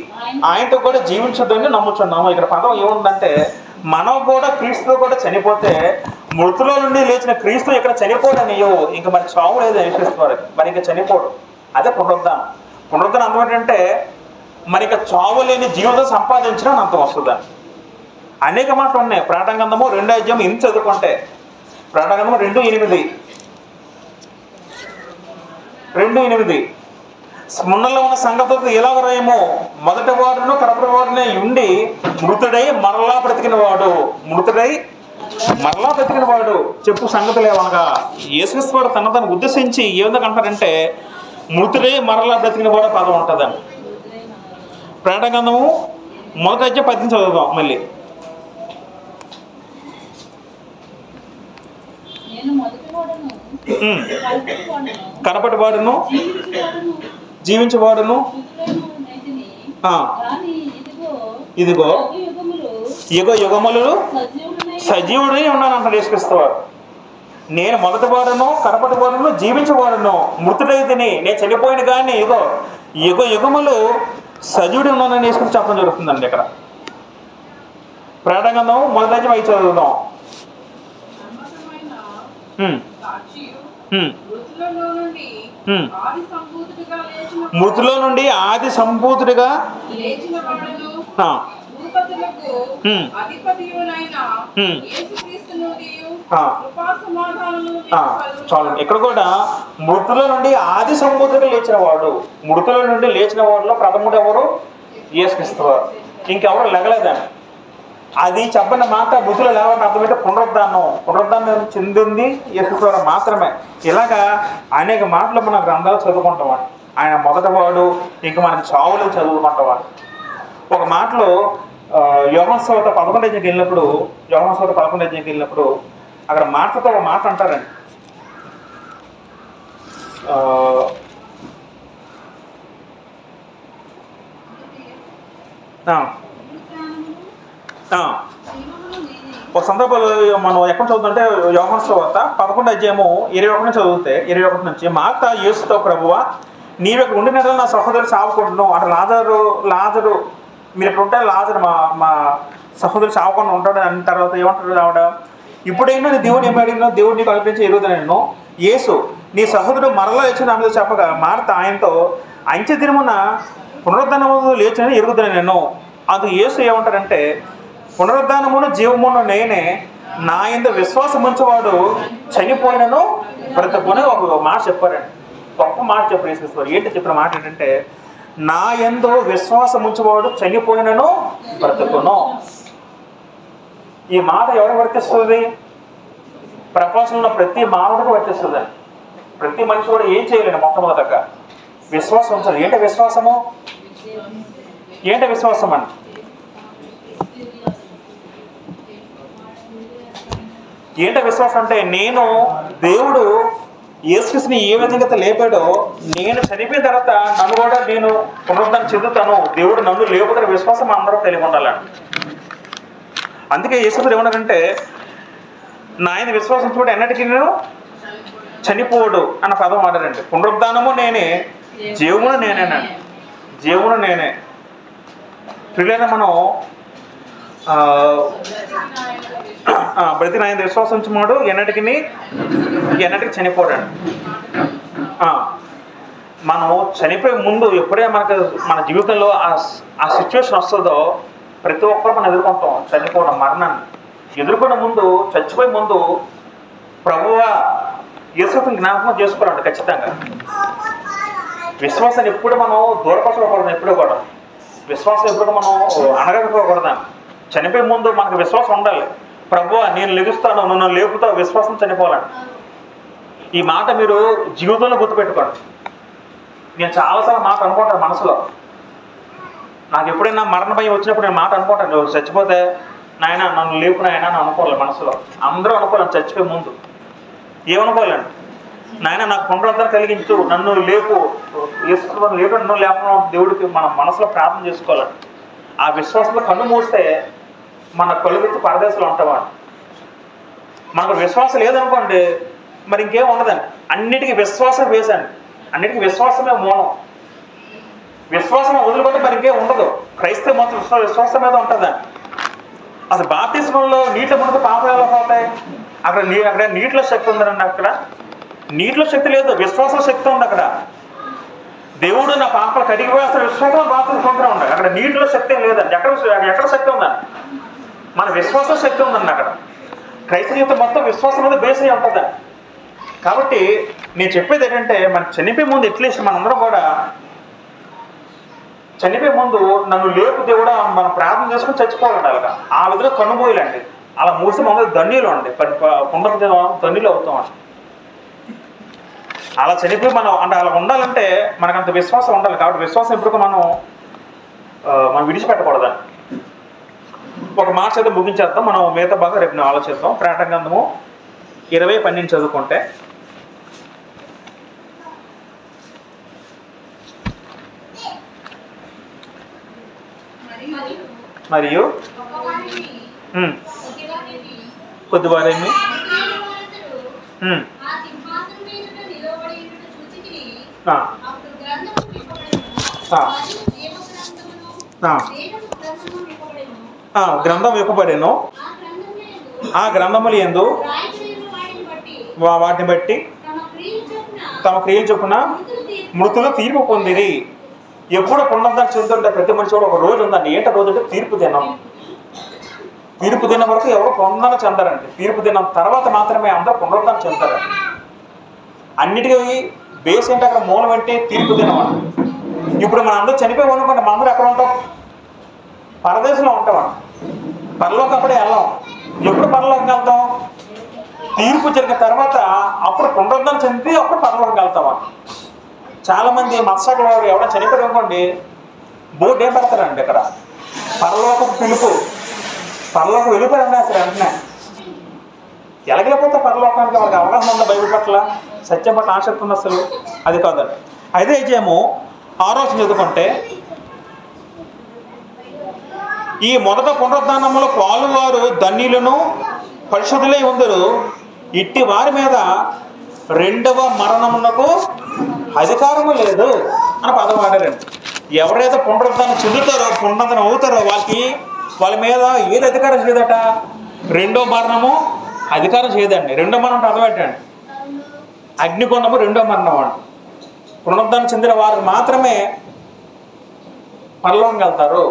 ఆయనతో కూడా జీవించదని నమ్ముచున్నాము. ఇక్కడ పదం ఏముందంటే మనం కూడా క్రీస్తుతో కూడా చనిపోతే మృతుల నుండి లేచిన క్రీస్తు ఇక్కడ చనిపోడనియో ఇంక మరి చావు లేదు యేసుక్రీస్తు మరి ఇంకా చనిపోడు. అదే పునరుద్ధానం. పునరుద్ధానం అర్థం ఏంటంటే మరి ఇక చావు లేని జీవితం సంపాదించడం అర్థం వస్తుందని. అనేక మాటలు ఉన్నాయి. ప్రకటన 2 ఇంత చదువుకుంటే, ప్రకటన 2:8 మున్నలో ఉన్న సంగతులకు ఎలాగ రాయమో మొదటి వాడును కడపటి వాడునే ఉండి మృతుడై మరలా బ్రతికిన వాడు, మృతుడై మరలా బ్రతికిన వాడు చెప్పు సంగతులు ఏమనగా యేసుక్రీస్తు వాడు తను ఉద్దేశించి ఏ విధంగా అంటారంటే మృతుడై మరలా బ్రతికిన వాడు పదం ఉంటుందని. ప్రకటన 1:10 చదువుదాం మళ్ళీ. కనపటి వాడును జీవించవాడును ఇదిగో యుగ యుగములు సజీవుడై ఉన్నాను అంటాడు యేసుక్రీస్తు వారు. నేను మొదటి వాడును కనపటి వాడును జీవించవాడును మృతుడైతిని, నేను చనిపోయిన కానీ ఇగో యుగ యుగములు సజీవుడి ఉన్నానని యేసుక్రీస్తు చెప్పడం జరుగుతుందండి. ఇక్కడ ప్రకటన 1:5 చదువుదాం. మృతులో నుండి ఆది సంభూతుడిగా చాలు. ఇక్కడ కూడా మృతుల నుండి ఆది సంభూతుడిగా లేచిన వాడు, మృతుల నుండి లేచిన వాడిలో ప్రథముడు ఎవరు? యేసుక్రీస్తు వారు. ఇంకెవరు లెగలేదని. అది చెప్పిన మాట మృతుల లేవని అర్థమైతే పునరుద్ధానం చెందింది యేసుక్రీస్తు వారు మాత్రమే. ఇలాగా అనేక మాటలు మన గ్రంథాలు చదువుకుంటామండి. ఆయన మొదటి వాడు, ఇంకా మనకి చావులు చదువుకుంటామండి. ఒక మాటలో యోహాను సువార్త 11 వెళ్ళినప్పుడు అక్కడ మార్తతో ఒక మాట అంటారండి. ఒక సందర్భంలో మనం ఎక్కడ చదువుతుంటే యోహాను సువార్త 11:21 చదివితే 21 నుంచి మార్త యేసుతో ప్రభువా నీవు ఇక్కడ ఉండిన నా సహోదరుడు చావకూడను అంటే లాజరు మీరు ఇక్కడ ఉంటే లాజరు మా సహోదరుడు చావకుండా ఉంటాడు అన్న తర్వాత ఏమంటాడు ఆవిడ, ఇప్పుడైనా నీ దేవుని ఏమి అడిగినా దేవుడు నీకు కల్పించి ఎరుగుతాను నేను. యేసు నీ సహోదరుడు మరలా లేచిన ఆమెతో చెప్పగా మార్త ఆయనతో అంచె దినమున పునరుద్ధానము లేచిన ఎరుగుతాను నేను. అందుకు యేసు ఏమంటారంటే పునరుద్ధానమును జీవమును నేనే, నా యందు విశ్వాసం ఉంచేవాడు చనిపోయినను బ్రతుకుని ఒక మాట చెప్పారండి. గొప్ప మాట చెప్పారు యేసుక్రీస్తు. ఏంటి చెప్పిన మాట ఏంటంటే నా యందు విశ్వాసం ఉంచేవాడు చనిపోయినను బ్రతుకును. ఈ మాట ఎవరు వర్తిస్తుంది? ప్రపంచంలో ప్రతి మానవుడికి వర్తిస్తుంది. ప్రతి మనిషి కూడా ఏం చేయలేడు. మొట్టమొదటగా విశ్వాసం ఉంచాలి. ఏంటి విశ్వాసము? ఏంటి విశ్వాసం అండి? ఏంటి విశ్వాసం అంటే నేను దేవుడు యేసుక్రీస్తుని ఏ విధంగా లేపాడో నేను చనిపోయిన తర్వాత నన్ను కూడా నేను పునరుద్ధరణ చెందుతాను, దేవుడు నన్ను లేపుతున్న విశ్వాసం అందరూ తెలియ ఉండాలండి. అందుకే యేసుక్రీస్తు ఏమన్నారంటే నా ఆయన విశ్వాసం చూడ ఎన్నటికీ నేను చనిపోడు అన్న పదం వాడారండి. పునరుద్ధానము నేనే, జీవమును నేనేనండి, జీవమును నేనే. పిల్లలు మనం బ్రతికిన ఆయన విశ్వాసం ఉంచుమాడు ఎన్నటికి చనిపోడండి. మనం చనిపోయే ముందు ఎప్పుడే మన జీవితంలో ఆ సిచ్యువేషన్ వస్తుందో ప్రతి ఒక్కరు మనం ఎదుర్కొంటాం. చనిపోవడం, మరణాన్ని ఎదుర్కొనే ముందు, చచ్చిపోయే ముందు ప్రభువా యేసుని జ్ఞాపకం చేసుకోవాలండి ఖచ్చితంగా. విశ్వాసాన్ని ఎప్పుడు మనం దూరపరచుకోకూడదు. ఎప్పుడు కూడా విశ్వాసం ఎప్పుడు మనం అణగకపోకూడదని. చనిపోయే ముందు మనకు విశ్వాసం ఉండాలి. ప్రభువా నేను లెగుస్తాను, నన్ను లేపుతావు, విశ్వాసం చనిపోవాలండి. ఈ మాట మీరు జీవితంలో గుర్తుపెట్టుకోండి. నేను చాలాసార్లు మాట అనుకుంటాను మనసులో. నాకు ఎప్పుడైనా మరణ భయం వచ్చినప్పుడు నేను మాట అనుకుంటాను, నువ్వు చచ్చిపోతే నాయన నన్ను లేపు నాయన అని అనుకోవాలి మనసులో. అందరూ అనుకోలేను చచ్చిపోయే ముందు. ఏమనుకోలేండి, నాయన నాకు పునరుద్ధరణ కలిగించు, నన్ను లేపు, యేసుని లేపు, నన్ను లేపడం దేవుడికి మనం మనసులో ప్రార్థన చేసుకోవాలండి. ఆ విశ్వాసంలో కన్ను మూస్తే మన కొలుగుతూ పరదేశంలో ఉంటామండి. మనకు విశ్వాసం లేదనుకోండి మరి ఇంకేం ఉండదండి. అన్నిటికీ విశ్వాసం వేసండి, అన్నిటికీ విశ్వాసమే మూలం. విశ్వాసం వదులుకుంటే మరి ఇంకేం ఉండదు. క్రైస్తవ మొత్తం విశ్వాసం మీద ఉంటుందండి. అసలు బాప్తిస్మంలో నీటిలో మునిగితే పాపాలు ఎలా పోతాయి? అక్కడ నీటిలో శక్తి ఉందండి. అక్కడ నీటిలో శక్తి లేదు, విశ్వాసం శక్తి ఉంది. అక్కడ దేవుడు నా పాపాలు కడిగిపోయేస్తారు విశ్వాసం బాప్తిస్మం పొందుతూ ఉండాలి. అక్కడ నీటిలో శక్తి ఏం లేదండి. ఎక్కడ శక్తి ఉందండి? మన విశ్వాసం శక్తి ఉందండి. అక్కడ క్రైస్తవ జీవితం మొత్తం విశ్వాసం మీద బేస్ అయ్యి ఉంటుందండి. కాబట్టి నేను చెప్పేది ఏంటంటే, మన చనిపోయే ముందు అట్లీస్ట్ మనందరం కూడా చనిపోయే ముందు నన్ను లేపు దేవుడా మనం ప్రార్థన చేసుకుని చచ్చిపోవాలండి. అలాగా ఆ విధంగా కన్నుమోయలండి. అలా మూసి మమ్మల్ని ధన్యులు అండి, ధన్యులు అవుతామండి. అలా చనిపోయి మనం అంటే అలా ఉండాలంటే మనకు అంత విశ్వాసం ఉండాలి. కాబట్టి విశ్వాసం ఎప్పుడు మనం విడిచిపెట్టకూడదండి. ఒక మాట చేత ముగించేద్దాం. మనం మిగతా బాగా రేపు నేను ఆలోచిద్దాం. ప్రకటన గ్రంథము 20:12 చదువుకుంటే, మరియు కొద్దివారేమి గ్రంథం విప్పబడెను. ఆ గ్రంథములు యందు వాటిని బట్టి తమ క్రియలు చొప్పున మృతులు తీర్పు పొందిరి. ఎప్పుడు పునరుద్ధరణ చెందుతుంటే ప్రతి మనిషి కూడా ఒక రోజు ఉందండి. ఏంటో రోజు అంటే తీర్పు దినం. తీర్పు దినం వరకు ఎవరు పునరుద్ధరణ చెందారండి. తీర్పు దినం తర్వాత మాత్రమే అందరూ పునరుద్ధరణ చెందారండి. అన్నిటికీ బేస్ ఏంటి? అక్కడ మూలం ఏంటి? తీర్పు దినం అండి. ఇప్పుడు మనం అందరూ చనిపోయి అనుకోండి, మన అందరూ ఎక్కడ ఉంటాం? పరదేశంలో ఉంటామండి. పరలోకి అప్పుడే వెళ్ళాం. ఎప్పుడు పరలోకి వెళ్తాం? తీర్పు జరిగిన తర్వాత అప్పుడు పునరుద్ధరణ చెంది అప్పుడు పరలోకి వెళ్తామండి. చాలామంది మత్స్యకులు ఎవరైనా చనిపోయి అనుకోండి, బోర్డు ఏం పెడతారండి ఇక్కడ? పరలోకపు పిలుపు, పరలోకి వెళ్ళిపోయారండి. అసలు వెంటనే ఎలాగెళ్ళిపోతే పరలోకానికి వాళ్ళకి అవగాహన ఉందా? బైబిల్ పట్ల, సత్యం పట్ల ఆసక్తి ఉంది అసలు? అది కాదండి. అదే విజయము 6వ చదువుకుంటే, ఈ మొదట పునరుద్ధానములో పాలువారు ధన్యులను పరిశుద్ధులై ఉందరు. ఇట్టి వారి మీద రెండవ మరణమునకు అధికారము లేదు అని పదం వాడారండి. ఎవరైతే పునరుద్ధానం చెందుతారో, పునరుద్ధానం అవుతారో వాళ్ళ మీద ఏది అధికారం చేయదట? రెండో మరణము అధికారం చేయదండి. రెండో మరణం పదం పెట్టండి. అగ్నిగుండము రెండో మరణం అండి. పునరుద్ధానం చెందిన వారు మాత్రమే పరలోకం వెళ్తారు.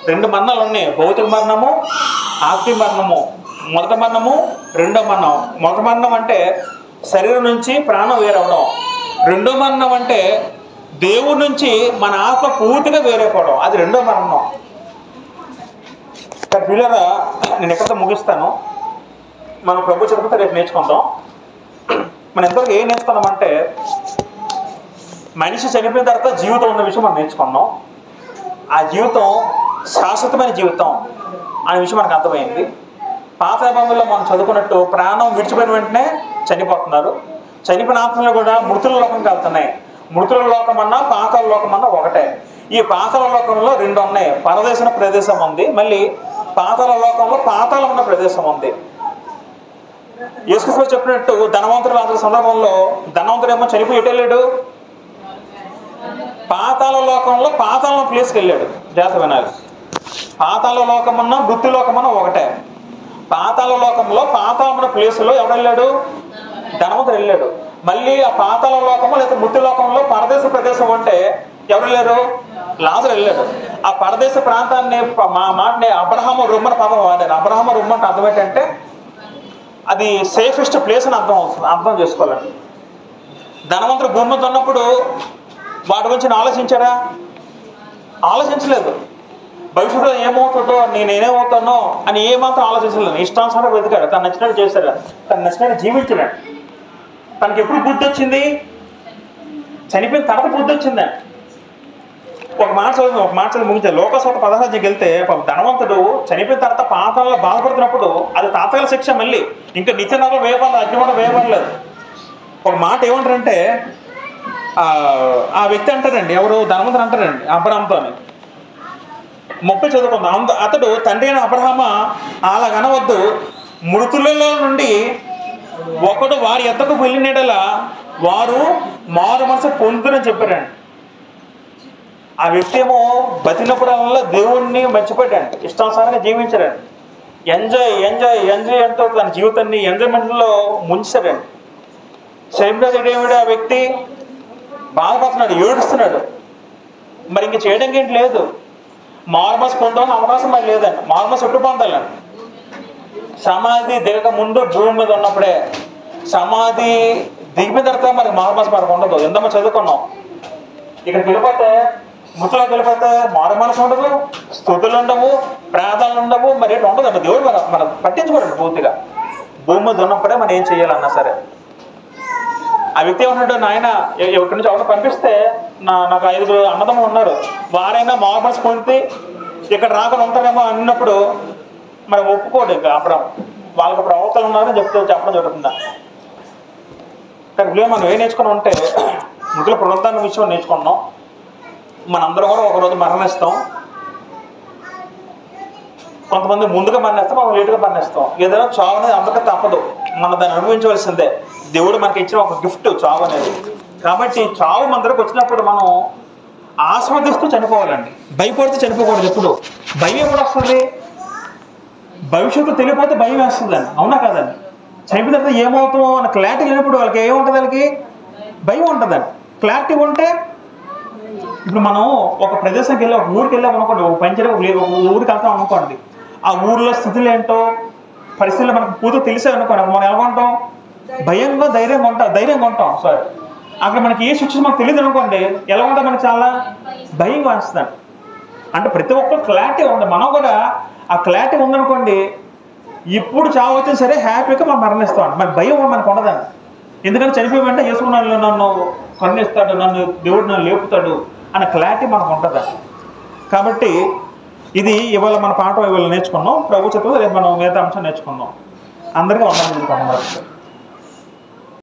2 మరణాలు ఉన్నాయి, భౌతిక మరణము, ఆత్మీయ మరణము. మొదటి మరణము, రెండో మరణం. మొదటి మరణం అంటే శరీరం నుంచి ప్రాణం వేరవడం. రెండో మరణం అంటే దేవుడి నుంచి మన ఆత్మ పూర్తిగా వేరైపోవడం. అది రెండో మరణం. పిల్లరా, నేను ఎక్కడితో ముగిస్తాను. మనం ప్రభు చదువుతా రేపు నేర్చుకుందాం. మనం ఎంతవరకు ఏం నేర్చుకున్నామంటే, మనిషి చనిపోయిన తర్వాత జీవితం ఉన్న విషయం మనం నేర్చుకున్నాం. ఆ జీవితం శాశ్వతమైన జీవితం అనే విషయం మనకు అర్థమైంది. పాత నిబంధనలో మనం చదువుకున్నట్టు ప్రాణం విడిచిపోయిన వెంటనే చనిపోతున్నారు. చనిపోయిన ఆత్మలు కూడా మృతుల లోకంకి వెళ్తున్నాయి. మృతుల లోకం అన్నా పాతాళ లోకం అన్నా ఒకటే. ఈ పాతాళ లోకంలో 2 ఉన్నాయి. పరదేశం ప్రదేశం ఉంది, మళ్ళీ పాతాళ లోకంలో పాతాళం ఉన్న ప్రదేశం ఉంది. యేసుక్రీస్తు చెప్పినట్టు ధనవంతుడు లాంటి సందర్భంలో ధనవంతుడు ఏమో చనిపోయి ఎటు వెళ్ళాడు? పాతాళ లోకంలో పాతాళం ప్లేస్కి వెళ్ళాడు. జాగ్రత్త వినాలి. పాతాళ లోకమున్న మృత్యు లోకమున్న ఒకటే. పాతాళ లోకంలో పాతాళమున్న ప్లేసులో ఎవడు వెళ్ళాడు? ధనవంతుడు వెళ్ళాడు. మళ్ళీ ఆ పాతాళ లోకము లేదా మృత్యు లోకంలో పరదేశ ప్రదేశం అంటే ఎవరు వెళ్ళారు? లాజరు వెళ్ళాడు. ఆ పరదేశ ప్రాంతాన్ని మా మాటని అబ్రహాము రొమ్మని పదం వాడారు. అబ్రహాము రొమ్మ అంటే అర్థం ఏంటంటే అది సేఫెస్ట్ ప్లేస్ అని అర్థం చేసుకోవాలండి. ధనవంతుడు భూమి మీద ఉన్నప్పుడు వాటి గురించి ఆలోచించాడా? ఆలోచించలేదు. భవిష్యత్తులో ఏమవుతుందో, నేనేమవుతానో అని ఏమాత్రం ఆలోచించలేదు. ఇష్టానుసారం వెతికాడు, తను నచ్చినట్టు చేశాడు, తను నచ్చినట్టు జీవించాడు. తనకి ఎప్పుడు బుద్ధి వచ్చింది? చనిపోయిన తర్వాత బుద్ధి వచ్చిందండి. ఒక మాట ముగించారు. లోకసభ 16 వెళ్తే ధనవంతుడు చనిపోయిన తర్వాత పాతాళంలో బాధపడుతున్నప్పుడు అది తాత్కాలిక శిక్ష, మళ్ళీ ఇంకా నిత్యనగరం వేయబడలేదు, అగ్నిమండం వేయబడలేదు. ఒక మాట ఏమంటారంటే ఆ వ్యక్తి అంటారండి, ఎవరు? ధనవంతుడు అంటారండి అబ్రహాముతో 30 చదువుకుందాం. అతడు తండ్రి అయిన అబ్రహామా అలాగనవద్దు, మృతులలో నుండి ఒకడు వారి ఎద్దకు వెళ్ళినడలా వారు మారు మనసు పొందుతారని చెప్పారండి. ఆ వ్యక్తి ఏమో బతికినప్పుడల్లా దేవుణ్ణి మర్చిపోయాడండి, ఇష్టానుసారంగా జీవించాడండి. ఎంజాయ్ అంటూ తన జీవితాన్ని ఎంజాయ్మెంట్లో ముంచాడండి. శరీరుడు ఆ వ్యక్తి బాధపడుతున్నాడు, ఏడుస్తున్నాడు. మరి ఇంక చేయడానికి ఏంటి లేదు. మార్మస్ పొందాలని అవకాశం మరి లేదండి. మార్మస్ ఎప్పుడు పొందాలండి? సమాధి దిగక ముందు భూమి మీద ఉన్నప్పుడే. సమాధి దిగిన తర్వాత మరి మార్మస్ మనకు ఉండదు. ఎంతమో చదువుకున్నాం. ఇక్కడికి వెళ్ళిపోతే, ముచ్చలోకి వెళ్ళిపోతే మారు మనసు ఉండదు, స్థుతులు ఉండవు, ప్రార్థనలు ఉండవు, మరి ఏంటి ఉండదండి. దేవుడు మనం పట్టించుకోండి పూర్తిగా. భూమి మీద ఉన్నప్పుడే మనం ఏం చేయాలన్నా సరే. ఆ వ్యక్తి ఏమన్నాడు? నాయన ఇక్కడి నుంచి ఎవరిని పంపిస్తే నాకు 5 అన్నదమ్ములు ఉన్నారు, వారైనా మారు మనసు పొంది ఇక్కడ రాకుండా ఉంటారేమో అన్నప్పుడు మరి ఒప్పుకోడు. ఇక అబ్రహాము వాళ్ళకి ప్రవక్తలు ఉన్నారని చెప్పడం జరుగుతుందా? కానీ మనం ఏం నేర్చుకున్నాం అంటే మృతుల పునరుద్ధాన విషయం నేర్చుకున్నాం. మనందరం కూడా ఒకరోజు మరణిస్తాం. కొంతమంది ముందుగా మరణిస్తాం, మనం లేటుగా మరణిస్తాం. ఏదైనా చావు అనేది అందరికీ తప్పదు, మనం దాన్ని అనుభవించవలసిందే. దేవుడు మనకి ఇచ్చిన ఒక గిఫ్ట్ చావు అనేది. కాబట్టి చావు మన దగ్గరకు వచ్చినప్పుడు మనం ఆస్వాదిస్తూ చనిపోవాలండి, భయపడితే చనిపోకూడదు. ఎప్పుడు భయం ఎప్పుడు వస్తుంది? భవిష్యత్తు తెలియకపోతే భయం వేస్తుందండి, అవునా కాదండి? చనిపోయిన తర్వాత ఏమవుతామో అన్న క్లారిటీ లేనప్పుడు వాళ్ళకి ఏముంటుంది? వాళ్ళకి భయం ఉంటుందండి. క్లారిటీ ఉంటే ఇప్పుడు మనం ఒక ప్రదేశానికి వెళ్ళి, ఒక ఊరికి వెళ్ళాం అనుకోండి, ఒక ఊరికి వెళ్తాం అనుకోండి, ఆ ఊరిలో స్థితులు ఏంటో పరిస్థితులు మనకు పూర్తిగా తెలిసాయి అనుకోండి, మనం ఎలా ఉంటాం? భయంగా ధైర్యంగా ఉంటాం. సారీ, అక్కడ మనకి ఏ సిచ్యువేషన్ మనకు తెలియదు అనుకోండి, ఎలా ఉంటాం? మనకి చాలా భయం వేస్తుందండి. అంటే ప్రతి ఒక్కరు క్లారిటీ ఉంది. మనం కూడా ఆ క్లారిటీ ఉందనుకోండి, ఇప్పుడు చావు వచ్చినా సరే హ్యాపీగా మనం మరణిస్తాం. మరి భయం మనకు ఉండదండి. ఎందుకంటే చనిపోయి వెంటనే యేసుకున్నాడు, నన్ను కరుణిస్తాడు, దేవుడు నన్ను లేపుతాడు అన్న క్లారిటీ మనకు ఉంటుందండి. కాబట్టి ఇది ఇవాళ మన పాఠం ఇవాళ నేర్చుకున్నాం. ప్రభు చెప్తే రేపు మనం మిగతా అంశం నేర్చుకున్నాం. అందరికీ వందనాలు.